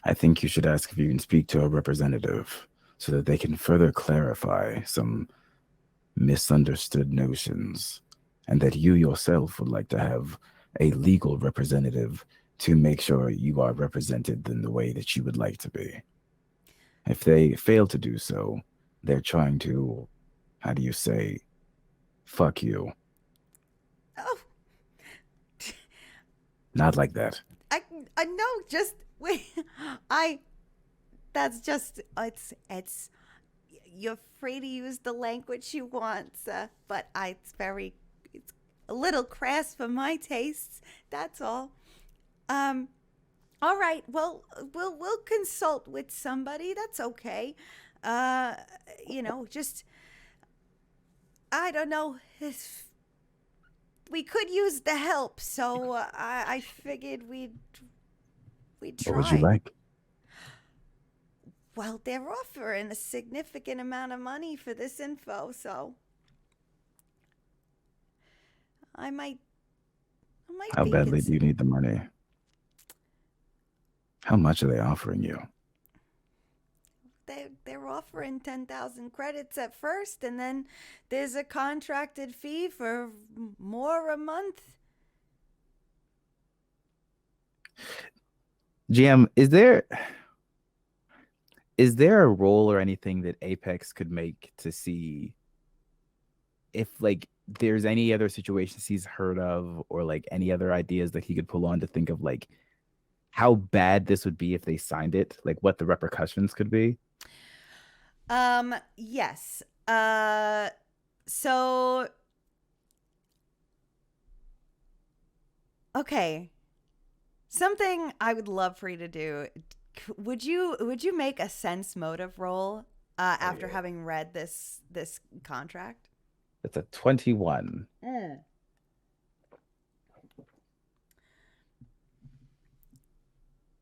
I think you should ask if you can speak to a representative so that they can further clarify some misunderstood notions, and that you yourself would like to have a legal representative to make sure you are represented in the way that you would like to be. If they fail to do so, they're trying to, how do you say, fuck you. Oh, Not like that. I know. Just wait. That's just it's. You're free to use the language you want, but it's a little crass for my tastes. That's all. All right. Well, we'll consult with somebody. That's okay. Just I don't know. We could use the help, so I figured we'd try. What would you like? Well, they're offering a significant amount of money for this info, so I might How be badly do you need the money? How much are they offering you? They're offering 10,000 credits at first, and then there's a contracted fee for more a month. GM, is there a role or anything that Apex could make to see if like there's any other situations he's heard of, or like any other ideas that he could pull on to think of like how bad this would be if they signed it, like what the repercussions could be? Yes. So okay. Something I would love for you to do. Would you make a sense motive roll after having read this contract? It's a 21.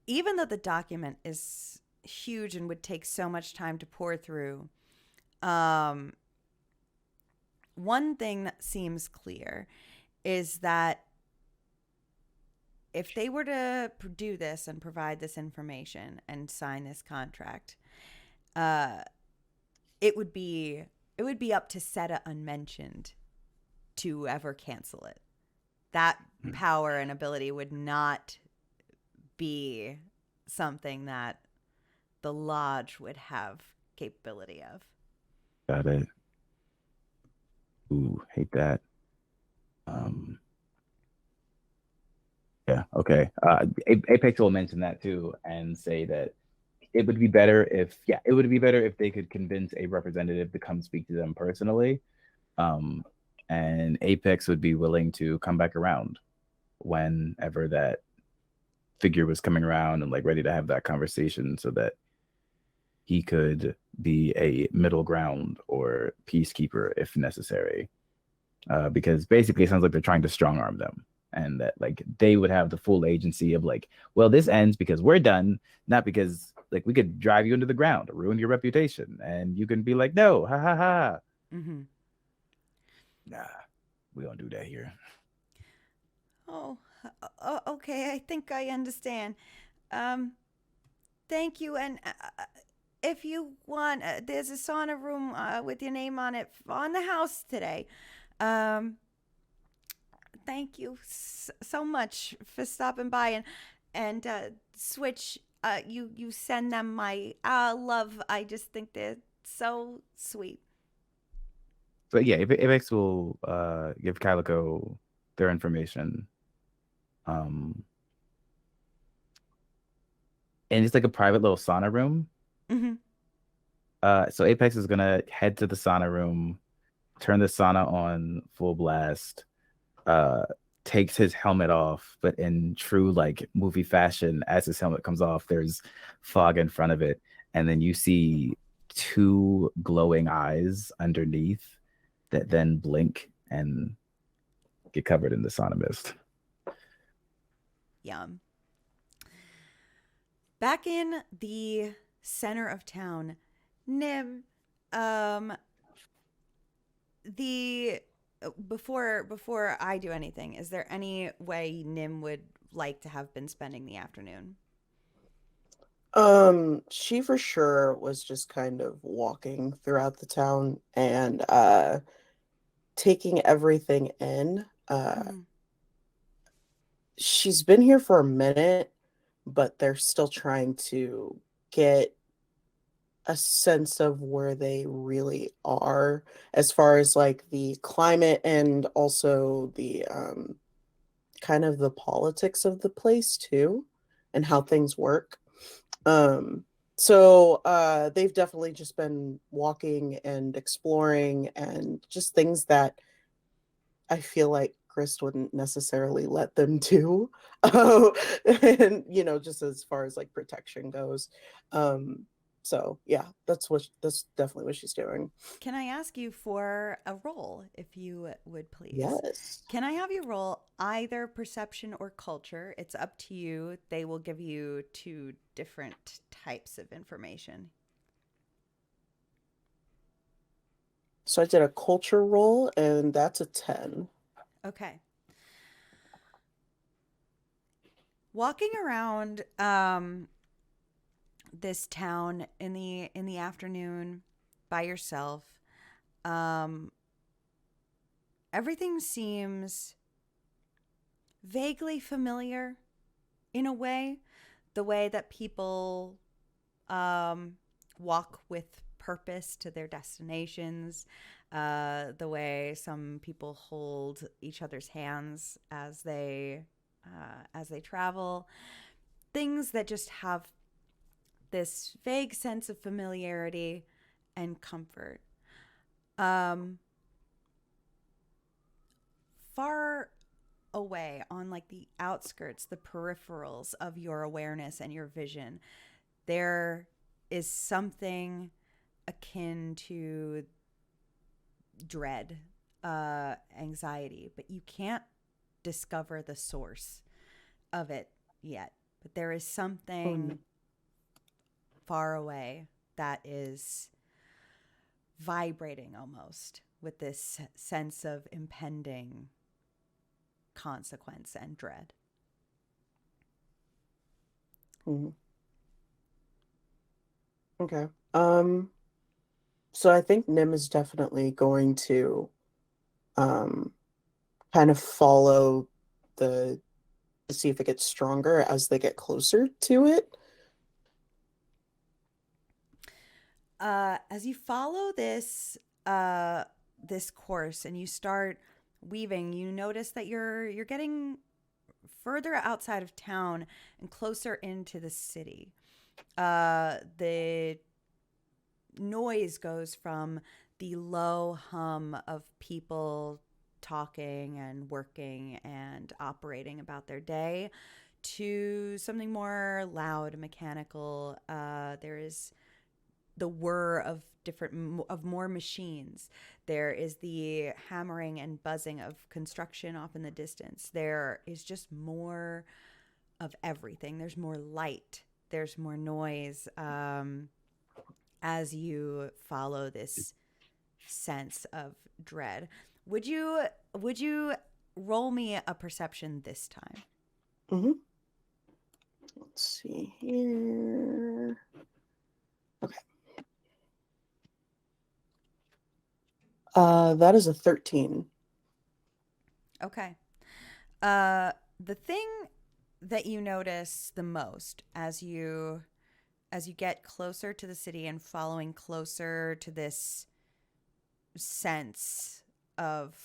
Even though the document is huge and would take so much time to pour through, one thing that seems clear is that if they were to do this and provide this information and sign this contract, it would be up to Seta Unmentioned to ever cancel it. That power and ability would not be something that the Lodge would have capability of. Got it. Ooh, hate that. Yeah, okay. Apex will mention that too and say that it would be better if they could convince a representative to come speak to them personally. And Apex would be willing to come back around whenever that figure was coming around and like ready to have that conversation, so that he could be a middle ground or peacekeeper if necessary. Because basically it sounds like they're trying to strong arm them, and that like they would have the full agency of like, well, this ends because we're done, not because like we could drive you into the ground, ruin your reputation, and you can be like, no, ha ha ha. Mm-hmm. Nah, we don't do that here. Oh, okay. I think I understand. Thank you. And if you want, there's a sauna room with your name on it on the house today. Thank you so much for stopping by and Switch. You send them my love. I just think they're so sweet. So yeah, Apex will give Calico their information. And it's like a private little sauna room. Mm-hmm. So Apex is gonna head to the sauna room, turn the sauna on full blast, takes his helmet off, but in true like movie fashion, as his helmet comes off, there's fog in front of it, and then you see two glowing eyes underneath that then blink and get covered in the sauna mist. Yum. Back in the center of town, Nim, the before I do anything, is there any way Nim would like to have been spending the afternoon? She for sure was just kind of walking throughout the town and taking everything in. She's been here for a minute, but they're still trying to get a sense of where they really are as far as like the climate and also the kind of the politics of the place too and how things work. So they've definitely just been walking and exploring and just things that I feel like Chris wouldn't necessarily let them do. And just as far as like protection goes. So yeah, that's definitely what she's doing. Can I ask you for a roll, if you would please? Yes. Can I have you roll either perception or culture? It's up to you. They will give you two different types of information. So I did a culture roll, and that's a 10. Okay. Walking around this town in the afternoon by yourself, everything seems vaguely familiar in a way, the way that people walk with purpose to their destinations, the way some people hold each other's hands as they travel, things that just have this vague sense of familiarity and comfort. Far away on like the outskirts, the peripherals of your awareness and your vision, there is something akin to dread, anxiety, but you can't discover the source of it yet. But there is something far away that is vibrating almost with this sense of impending consequence and dread. Okay. So I think Nim is definitely going to kind of follow to see if it gets stronger as they get closer to it. As you follow this course and you start weaving, you notice that you're getting further outside of town and closer into the city. The noise goes from the low hum of people talking and working and operating about their day to something more loud, mechanical. There is the whir of more machines. There is the hammering and buzzing of construction off in the distance. There is just more of everything. There's more light. There's more noise as you follow this sense of dread. Would you roll me a perception this time? Mm-hmm. Let's see here. Okay. That is a 13. Okay. The thing that you notice the most as you get closer to the city and following closer to this sense of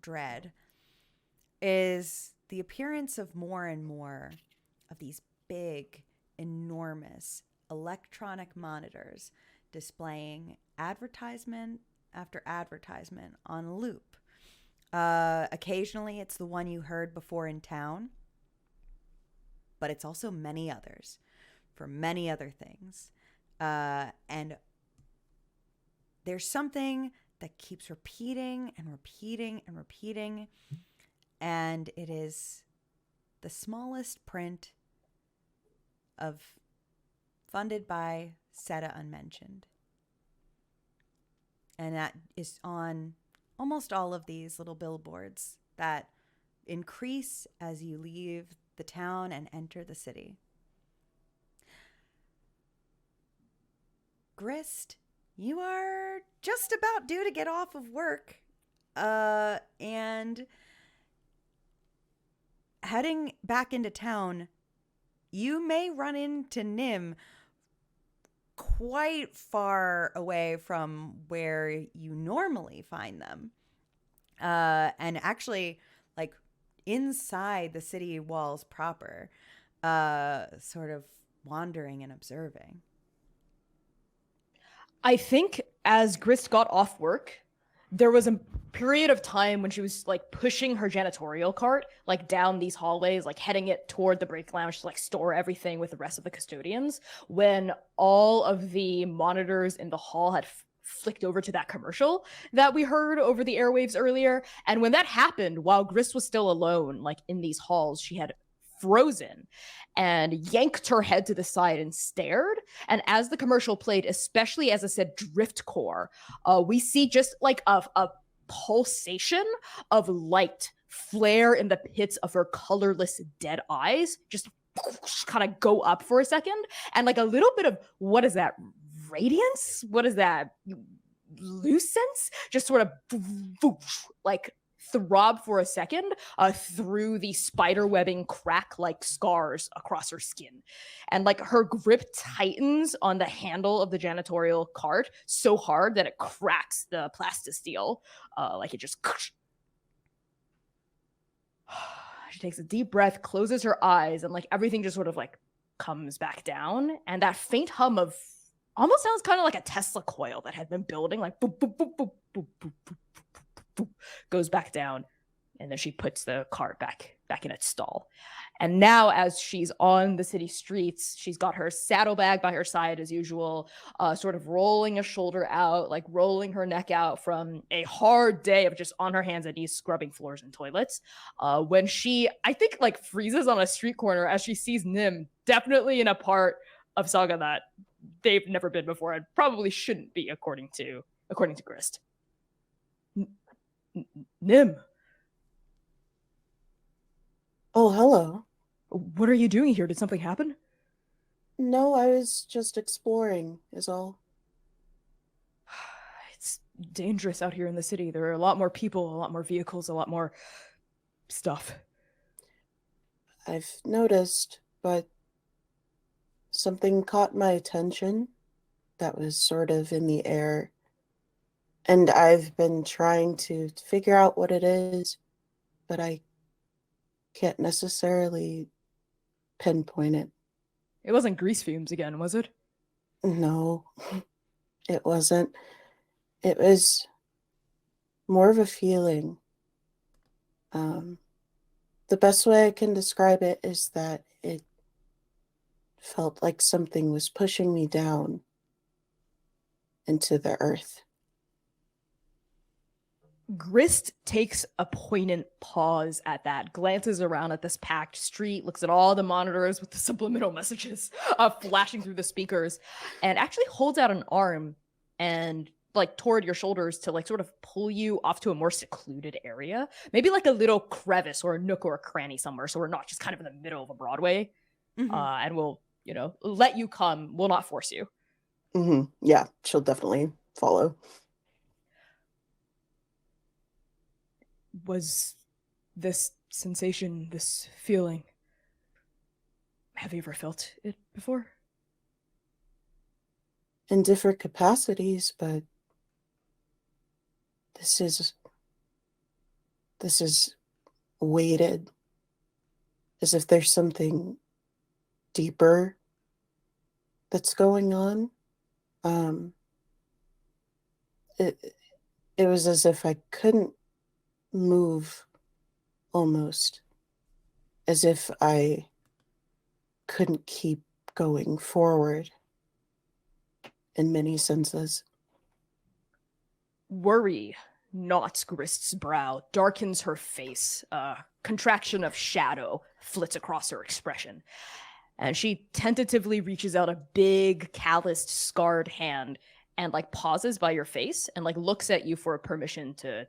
dread is the appearance of more and more of these big, enormous electronic monitors displaying advertisement after advertisement on loop. Occasionally, it's the one you heard before in town, but it's also many others for many other things. And there's something that keeps repeating and repeating and repeating, and it is the smallest print of funded by Seta Unmentioned. And that is on almost all of these little billboards that increase as you leave the town and enter the city. Grist, you are just about due to get off of work and heading back into town. You may run into Nim quite far away from where you normally find them. And actually, like, inside the city walls proper, sort of wandering and observing. I think as Grist got off work, there was a period of time when she was like pushing her janitorial cart like down these hallways, like heading it toward the break lounge to like store everything with the rest of the custodians, when all of the monitors in the hall had flicked over to that commercial that we heard over the airwaves earlier. And when that happened, while Grist was still alone, like in these halls, she had frozen and yanked her head to the side and stared. And as the commercial played, especially as I said, driftcore, we see just like a pulsation of light flare in the pits of her colorless dead eyes, just kind of go up for a second. And like a little bit of, what is that? Radiance? What is that? Lucence? Just sort of like throb for a second through the spider webbing crack like scars across her skin. And like her grip tightens on the handle of the janitorial cart so hard that it cracks the plastisteel. Like it just... She takes a deep breath, closes her eyes, and like everything just sort of like comes back down. And that faint hum of almost sounds kind of like a Tesla coil that had been building, like boop, boop, boop, boop, boop, boop, boop, boop, goes back down, and then she puts the cart back in its stall. And now as she's on the city streets, she's got her saddlebag by her side as usual, sort of rolling a shoulder out, like rolling her neck out from a hard day of just on her hands and knees scrubbing floors and toilets. When she, I think, like freezes on a street corner as she sees Nim, definitely in a part of Saga that they've never been before and probably shouldn't be, according to Grist. Nim. Oh, hello. What are you doing here? Did something happen? No, I was just exploring, is all. It's dangerous out here in the city. There are a lot more people, a lot more vehicles, a lot more stuff. I've noticed, but something caught my attention that was sort of in the air. And I've been trying to figure out what it is, but I can't necessarily pinpoint it. It wasn't grease fumes again, was it? No, it wasn't. It was more of a feeling. The best way I can describe it is that it felt like something was pushing me down. into the earth. Grist takes a poignant pause at that, glances around at this packed street, looks at all the monitors with the subliminal messages flashing through the speakers, and actually holds out an arm and like toward your shoulders to like sort of pull you off to a more secluded area, maybe like a little crevice or a nook or a cranny somewhere, so we're not just kind of in the middle of a Broadway. And we'll, let you come. We'll not force you. Yeah, she'll definitely follow. Was this sensation, this feeling, have you ever felt it before? In different capacities, but this is weighted, as if there's something deeper that's going on. It was as if I couldn't move, almost as if I couldn't keep going forward in many senses. Worry knots Grist's brow, darkens her face. A contraction of shadow flits across her expression. And she tentatively reaches out a big, calloused, scarred hand and like pauses by your face and like looks at you for permission to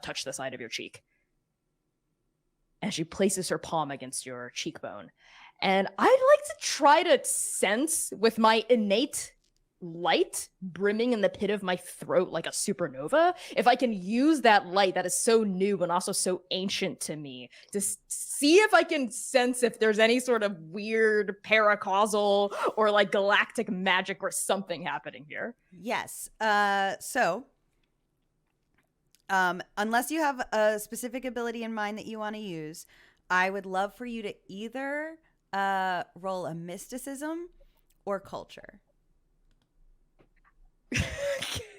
touch the side of your cheek. And she places her palm against your cheekbone. And I'd like to try to sense with my innate light brimming in the pit of my throat like a supernova, if I can use that light that is so new and also so ancient to me to see if I can sense if there's any sort of weird paracausal or like galactic magic or something happening here. Yes. Unless you have a specific ability in mind that you want to use, I would love for you to either roll a mysticism or culture.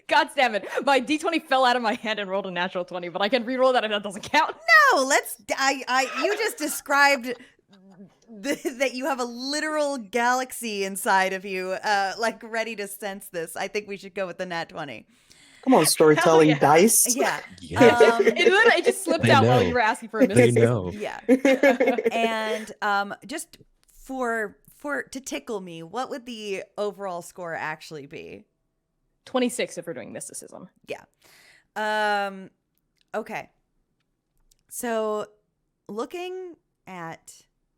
God damn it. My D20 fell out of my hand and rolled a natural 20, but I can re-roll that if that doesn't count. No, you just described that you have a literal galaxy inside of you, like ready to sense this. I think we should go with the nat 20. Come on, storytelling dice. Yeah. It just slipped out while you were asking for a mysticism. They know. Yeah. And just to tickle me, what would the overall score actually be? 26 if we're doing mysticism. Yeah. Okay. So looking at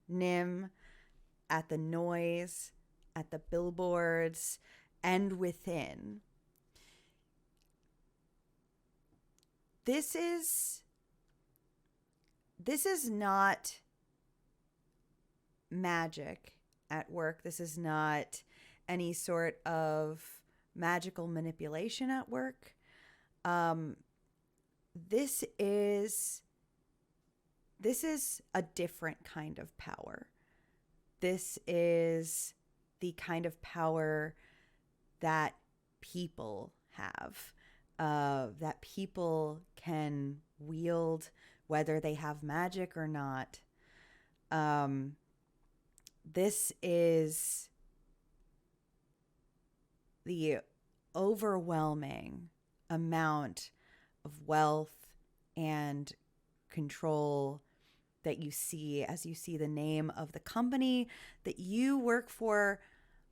Nim, at the noise, at the billboards, and within, this is not magic at work. This is not any sort of magical manipulation at work. This is a different kind of power. This is the kind of power that people have, that people can wield, whether they have magic or not. This is the overwhelming amount of wealth and control that you see as you see the name of the company that you work for,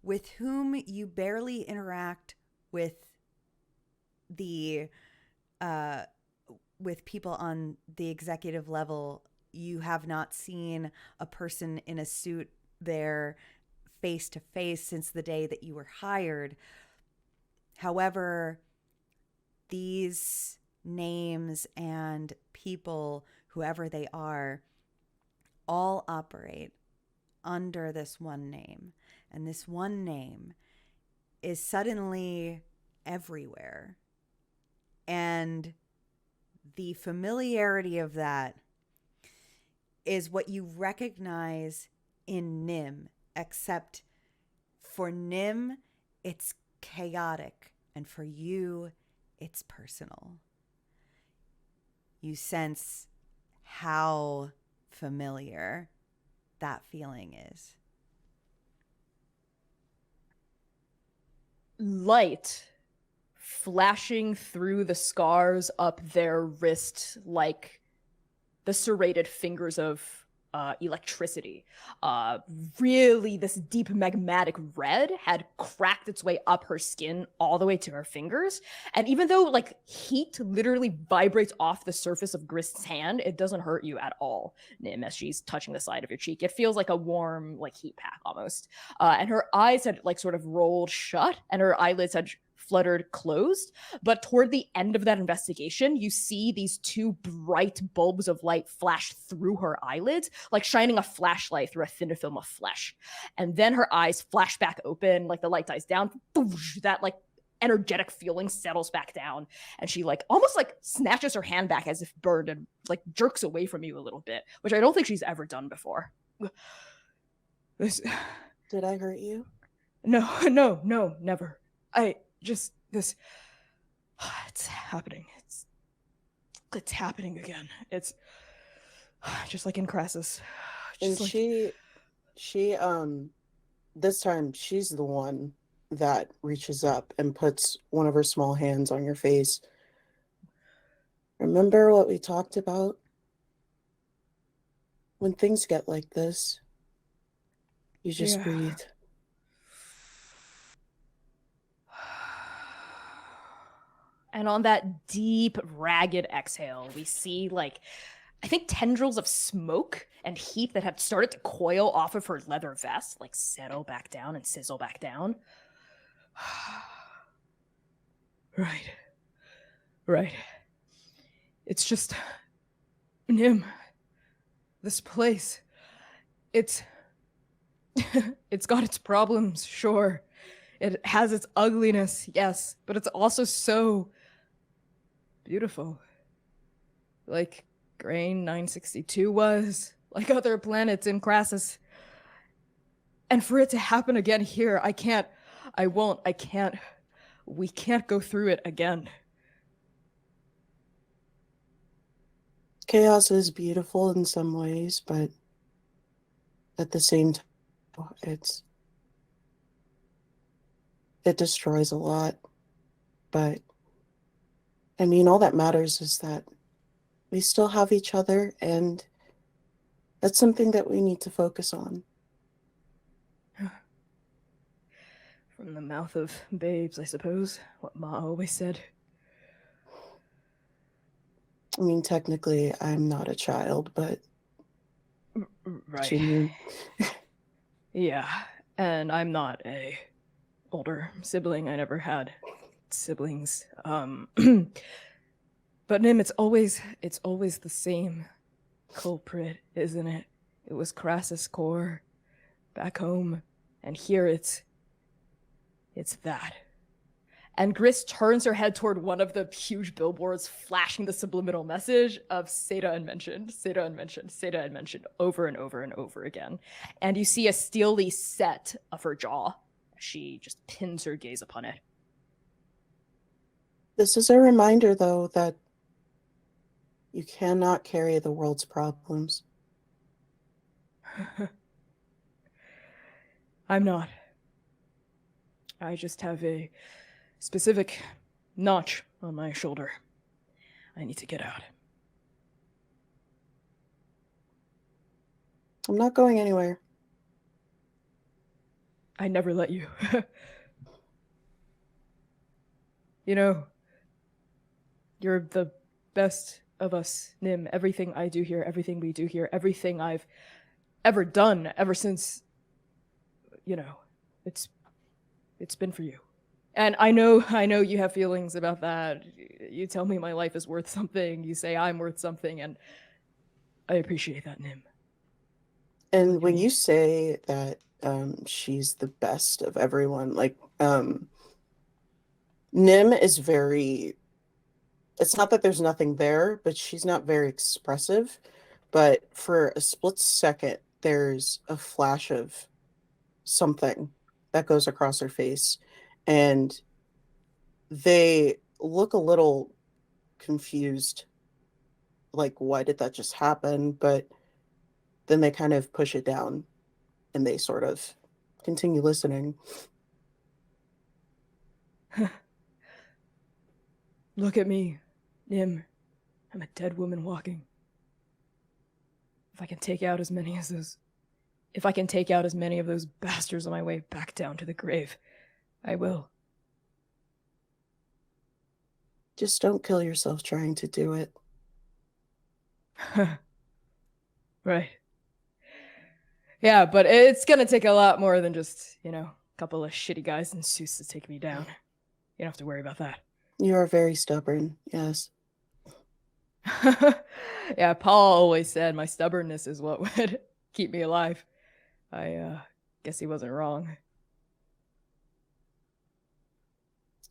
with whom you barely interact with with people on the executive level. You have not seen a person in a suit there face to face since the day that you were hired. However, these names and people, whoever they are, all operate under this one name. And this one name is suddenly everywhere. And the familiarity of that is what you recognize in Nim, except for Nim, it's chaotic, and for you, it's personal. You sense how familiar that feeling is. Light flashing through the scars up their wrist like the serrated fingers of electricity. Really, this deep magmatic red had cracked its way up her skin all the way to her fingers. And even though like heat literally vibrates off the surface of Grist's hand, it doesn't hurt you at all, Nim, as she's touching the side of your cheek. It feels like a warm, like heat pack almost. And her eyes had like sort of rolled shut, and her eyelids had fluttered closed. But toward the end of that investigation, you see these two bright bulbs of light flash through her eyelids, like shining a flashlight through a thinner film of flesh. And then her eyes flash back open, like the light dies down. That like energetic feeling settles back down, and she like almost like snatches her hand back as if burned and like jerks away from you a little bit, which I don't think she's ever done before. Did I hurt you? No, never. Just this. It's happening. It's happening again. It's just like in Crassus. And Like... she this time she's the one that reaches up and puts one of her small hands on your face. Remember what we talked about? When things get like this, you just breathe. And on that deep, ragged exhale, we see like, I think tendrils of smoke and heat that had started to coil off of her leather vest, like settle back down and sizzle back down. Right. It's just, Nim, this place, it's got its problems, sure. It has its ugliness, yes, but it's also so beautiful. Like Grain 962 was, like other planets in Crassus. And for it to happen again here, we can't go through it again. Chaos is beautiful in some ways, but at the same time, it destroys a lot. But I mean, all that matters is that we still have each other, and that's something that we need to focus on. From the mouth of babes, I suppose, what Ma always said. I mean, technically, I'm not a child, but... Right. Yeah, and I'm not a older sibling. I never had siblings. But Nim, it's always the same culprit, isn't it? It was Crassus Core back home, and here it's that. And Grist turns her head toward one of the huge billboards flashing the subliminal message of Seda unmentioned, Seda unmentioned, Seda unmentioned over and over and over again. And you see a steely set of her jaw. She just pins her gaze upon it. This is a reminder, though, that you cannot carry the world's problems. I'm not. I just have a specific notch on my shoulder. I need to get out. I'm not going anywhere. I never let you. You know, you're the best of us, Nim. Everything I do here, everything we do here, everything I've ever done ever since, you know, it's been for you. And I know you have feelings about that. You tell me my life is worth something. You say I'm worth something, and I appreciate that, Nim. And when you say that she's the best of everyone, like, Nim is very... It's not that there's nothing there, but she's not very expressive. But for a split second, there's a flash of something that goes across her face. And they look a little confused. Like, why did that just happen? But then they kind of push it down and they sort of continue listening. Look at me, Nim. I'm a dead woman walking. If I can take out as many of those bastards on my way back down to the grave, I will. Just don't kill yourself trying to do it. Right. Yeah, but it's gonna take a lot more than just, a couple of shitty guys in suits to take me down. You don't have to worry about that. You are very stubborn, yes. Yeah, Paul always said my stubbornness is what would keep me alive. I guess he wasn't wrong.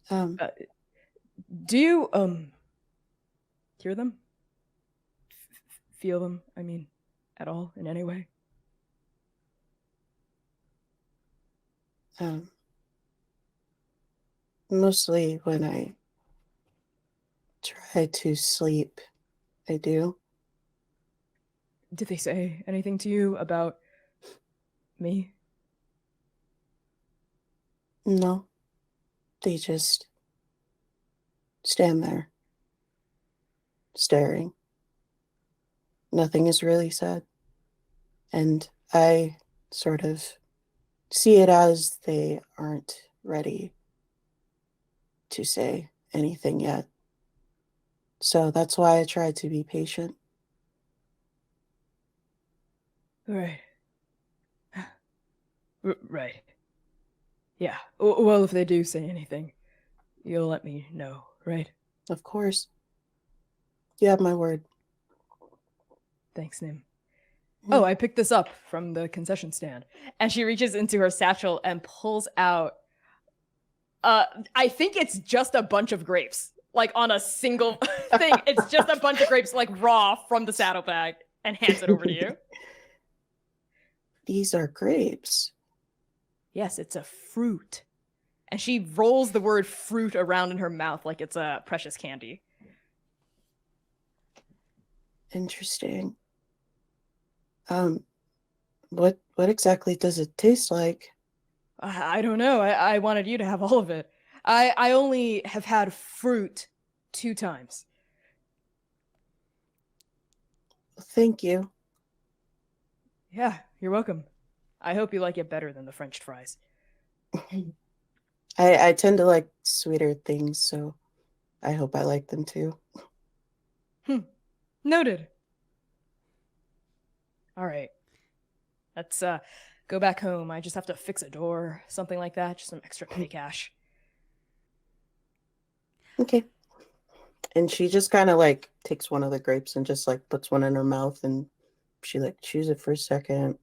Do you hear them? Feel them? I mean, at all in any way? Mostly when I try to sleep, I do. Did they say anything to you about me? No. They just stand there, staring. Nothing is really said. And I sort of see it as they aren't ready to say anything yet. So that's why I try to be patient. Right. Right. Yeah. Well, if they do say anything, you'll let me know, right? Of course. You have my word. Thanks, Nim. Oh, I picked this up from the concession stand. And she reaches into her satchel and pulls out I think it's just a bunch of grapes. Like on a single thing. It's just a bunch of grapes like raw from the saddlebag and hands it over to you. These are grapes. Yes, it's a fruit. And she rolls the word fruit around in her mouth like it's a precious candy. Interesting. What exactly does it taste like? I don't know. I wanted you to have all of it. I only have had fruit 2 times. Thank you. Yeah, you're welcome. I hope you like it better than the French fries. I tend to like sweeter things, so I hope I like them too. Noted. All right. Let's go back home. I just have to fix a door, something like that. Just some extra petty cash. Okay. And she just kind of like takes one of the grapes and just like puts one in her mouth, and she like chews it for a second.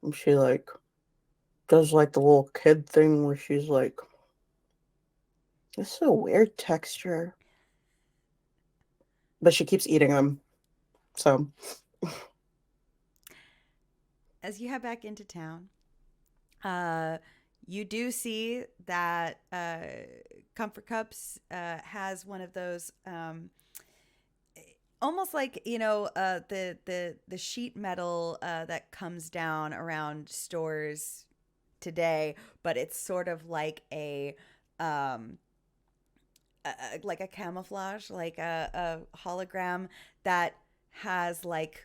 And she like does like the little kid thing where she's like, this is a weird texture. But she keeps eating them. So as you head back into town, you do see that Comfort Cups has one of those almost like the sheet metal that comes down around stores today, but it's sort of like a camouflage, like a hologram that has like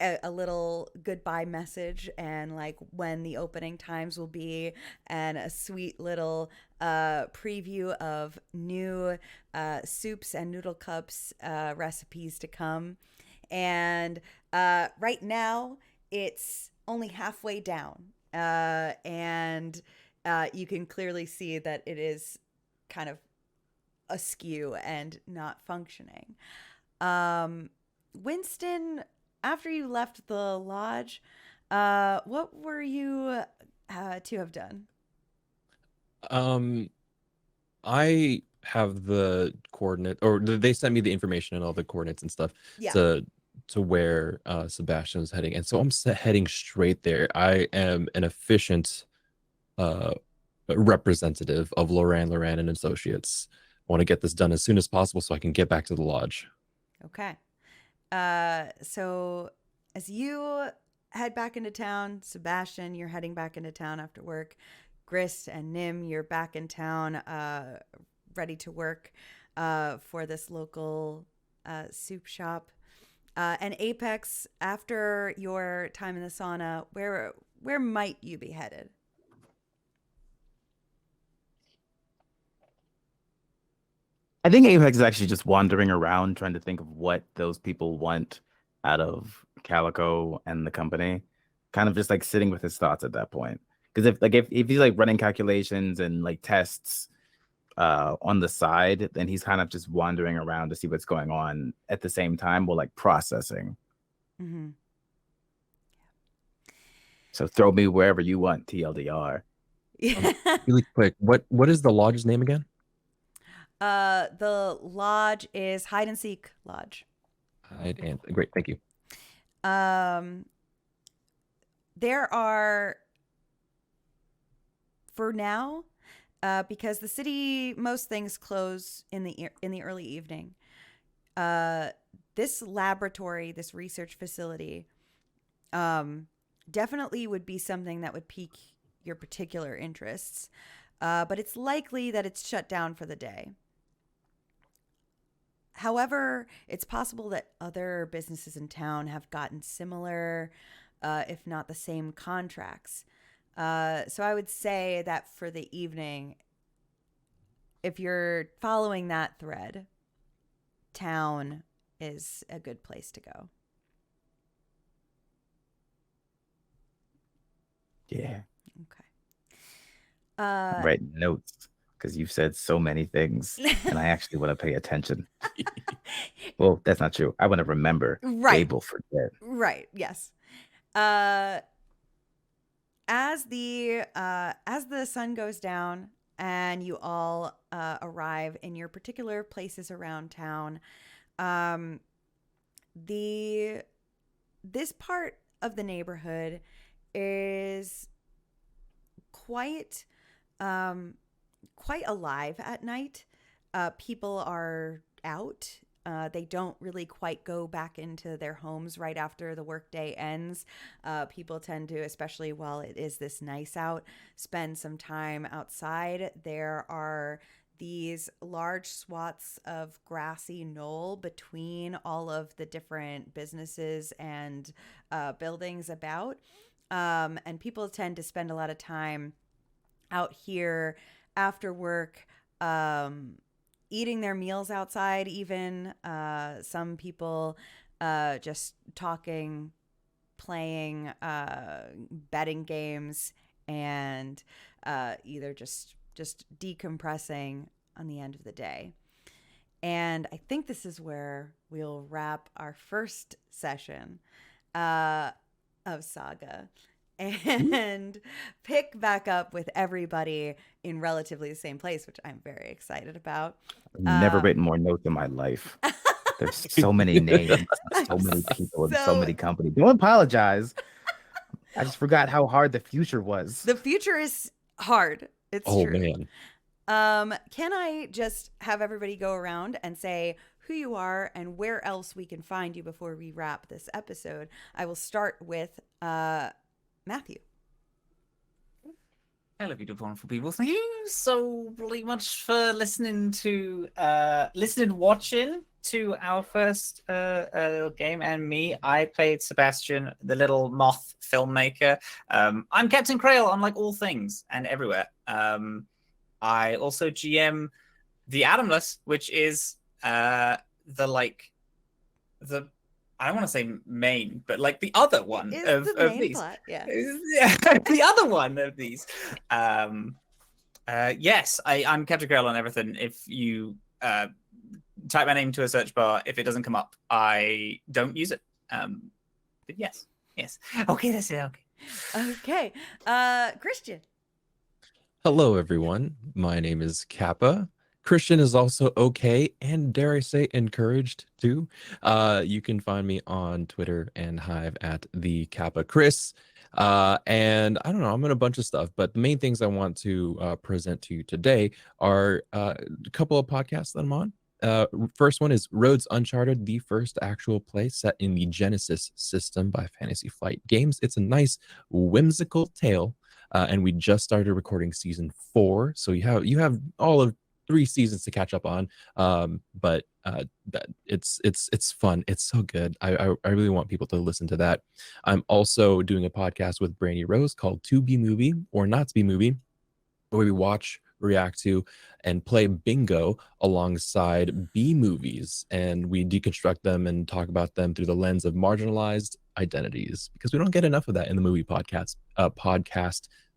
a little goodbye message and like when the opening times will be, and a sweet little preview of new soups and noodle cups recipes to come. And right now it's only halfway down, and you can clearly see that it is kind of askew and not functioning. Winston, after you left the lodge, what were you to have done? I have the coordinate, or they sent me the information and all the coordinates and stuff to where Sebastian was heading, and so I'm heading straight there. I am an efficient representative of Loran and Associates. I want to get this done as soon as possible so I can get back to the lodge. Okay. So as you head back into town, Sebastian, you're heading back into town after work. Grist and Nim, you're back in town, ready to work. for this local soup shop. And Apex, after your time in the sauna, where might you be headed? I think Apex is actually just wandering around trying to think of what those people want out of Calico and the company. Kind of just like sitting with his thoughts at that point. Because if he's like running calculations and like tests on the side, then he's kind of just wandering around to see what's going on at the same time while like processing. Mm-hmm. So throw me wherever you want, TLDR. Really quick, what is the lodge's name again? The lodge is Hide and Seek Lodge. Great, thank you. There are, for now, because the city, most things close in the early evening. This laboratory, this research facility, definitely would be something that would pique your particular interests. But it's likely that it's shut down for the day. However, it's possible that other businesses in town have gotten similar, if not the same contracts. So I would say that for the evening, if you're following that thread, town is a good place to go. Yeah. Okay. I'm writing notes because you've said so many things and I actually want to pay attention. Well, that's not true. I want to remember. Right. Able forget. Right. Yes. As the sun goes down and you all arrive in your particular places around town, this part of the neighborhood is quite alive at night. People are out. They don't really quite go back into their homes right after the workday ends. People tend to, especially while it is this nice out, spend some time outside. There are these large swaths of grassy knoll between all of the different businesses and buildings about. And people tend to spend a lot of time out here after work, eating their meals outside even. Some people just talking, playing, betting games, and either just decompressing on the end of the day. And I think this is where we'll wrap our first session of Saga and pick back up with everybody in relatively the same place, which I'm very excited about. I've never written more notes in my life. There's so many names, so many people, and so many companies. Don't apologize. I just forgot how hard the future was. The future is hard. It's true. Man. Can I just have everybody go around and say who you are and where else we can find you before we wrap this episode? I will start with Matthew. Hello, beautiful, wonderful people. Thank you so really much for listening, watching to our first little game. And me, I played Sebastian, the little moth filmmaker. I'm Captain Krail on like all things and everywhere. I also GM the Atomless, which is I don't want to say main, but like the other one of these. Plot, yeah. The other one of these. Yes, I'm Captain Girl on everything. If you type my name to a search bar, if it doesn't come up, I don't use it. But yes. Okay, that's it. Okay. Christian. Hello, everyone. My name is Kappa. Christian is also okay, and dare I say, encouraged too. You can find me on Twitter and Hive at the Kappa Chris. And I don't know, I'm in a bunch of stuff, but the main things I want to present to you today are a couple of podcasts that I'm on. First one is Roads Uncharted, the first actual play set in the Genesis system by Fantasy Flight Games. It's a nice, whimsical tale, and we just started recording season 4, so you have all of 3 seasons to catch up on. But that it's fun. It's so good. I really want people to listen to that. I'm also doing a podcast with Brandy Rose called To Be Movie or Not to Be Movie, where we watch, react to, and play bingo alongside B movies, and we deconstruct them and talk about them through the lens of marginalized identities, because we don't get enough of that in the movie podcast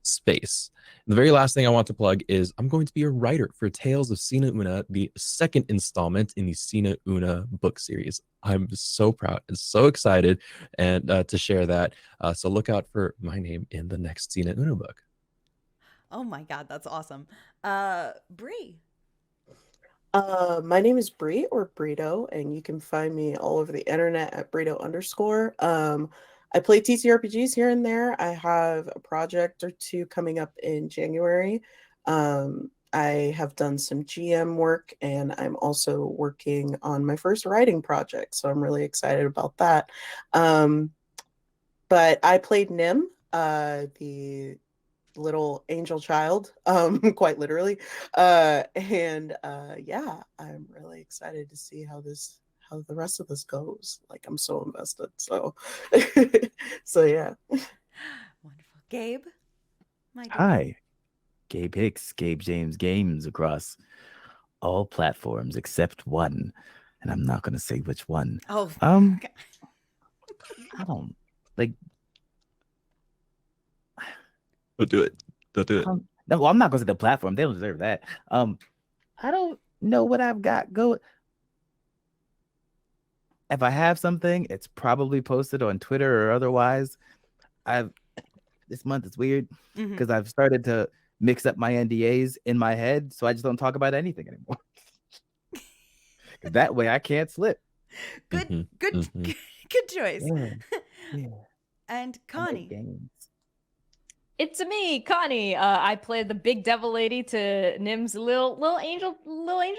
space. The very last thing I want to plug is I'm going to be a writer for Tales of Sina Una, the second installment in the Sina Una book series. I'm so proud and so excited and to share that. So look out for my name in the next Sina Una book. Oh my God, that's awesome. Bree. My name is Bree or Brito, and you can find me all over the internet at Brito_. I play TTRPGs here and there. I have a project or two coming up in January. I have done some GM work, and I'm also working on my first writing project, so I'm really excited about that. But I played Nim, the little angel child, quite literally. Yeah, I'm really excited to see how the rest of this goes. Like, I'm so invested. So so yeah. Wonderful. Gabe. My dear. Hi, Gabe Hicks, Gabe James Games across all platforms except one, and I'm not gonna say which one. Oh. I don't like. Don't do it. Don't do it. No, well, I'm not gonna say the platform. They don't deserve that. I don't know what I've got going. If I have something, it's probably posted on Twitter or otherwise. This month is weird because I've started to mix up my NDAs in my head, so I just don't talk about anything anymore. That way I can't slip. Good choice. Yeah. And Connie. It's me, Connie. I play the big devil lady to Nim's little angel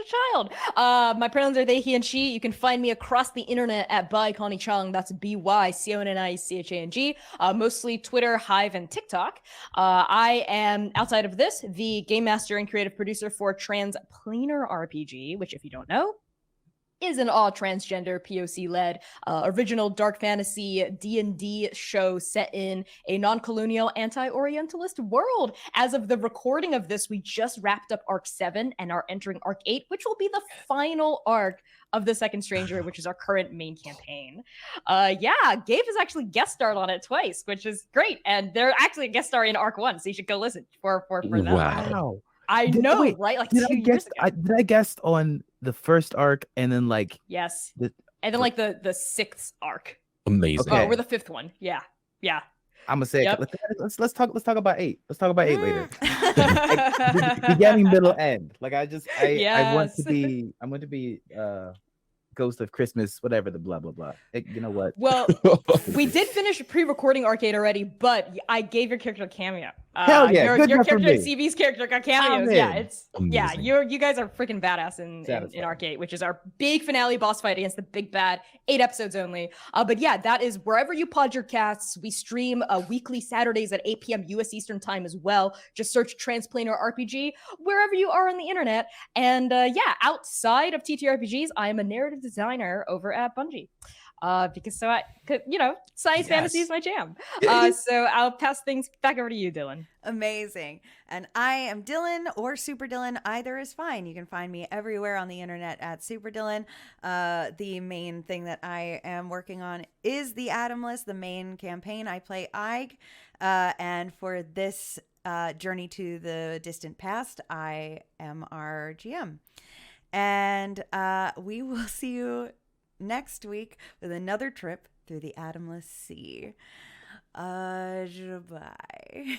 child. My pronouns are they, he, and she. You can find me across the internet at by Connie Chung. That's BYCONNICHANG. Mostly Twitter, Hive, and TikTok. I am, outside of this, the game master and creative producer for Transplanar RPG, which, if you don't know, is an all transgender POC-led original dark fantasy D&D show set in a non-colonial anti-Orientalist world. As of the recording of this, we just wrapped up Arc 7 and are entering Arc 8, which will be the final arc of The Second Stranger, which is our current main campaign. Gabe has actually guest starred on it twice, which is great. And they're actually a guest star in Arc 1, so you should go listen for that. Wow. I know, right? Like 2 years ago. Did I guest on the first arc and then like yes, and then like the 6th arc. Amazing. Okay. Or the 5th one. Yeah. I'm gonna say let's talk about 8. Let's talk about 8 later. Like, Beginning, middle, end. Like I want Yes. to be Ghost of Christmas, whatever the blah blah blah. You know what? Well, we did finish pre-recording Arcade already, but I gave your character a cameo. Hell yeah, your good enough character for and me. CB's character got cameos. I'm Yeah, in. Amazing. you guys are freaking badass in Arcade, which is our big finale boss fight against the big bad. 8 episodes only. But yeah, that is wherever you pod your casts. We stream weekly Saturdays at 8 p.m. US Eastern time as well. Just search Transplanar RPG wherever you are on the internet. And outside of TTRPGs, I am a narrative designer over at Bungie. Because science fantasy is my jam. So I'll pass things back over to you, Dylan. Amazing. And I am Dylan or Super Dylan. Either is fine. You can find me everywhere on the internet at Super Dylan. The main thing that I am working on is the Atomless, the main campaign. I play Ig. And for this Journey to the Distant Past, I am our GM. And we will see you next week with another trip through the Atomless Sea. Bye.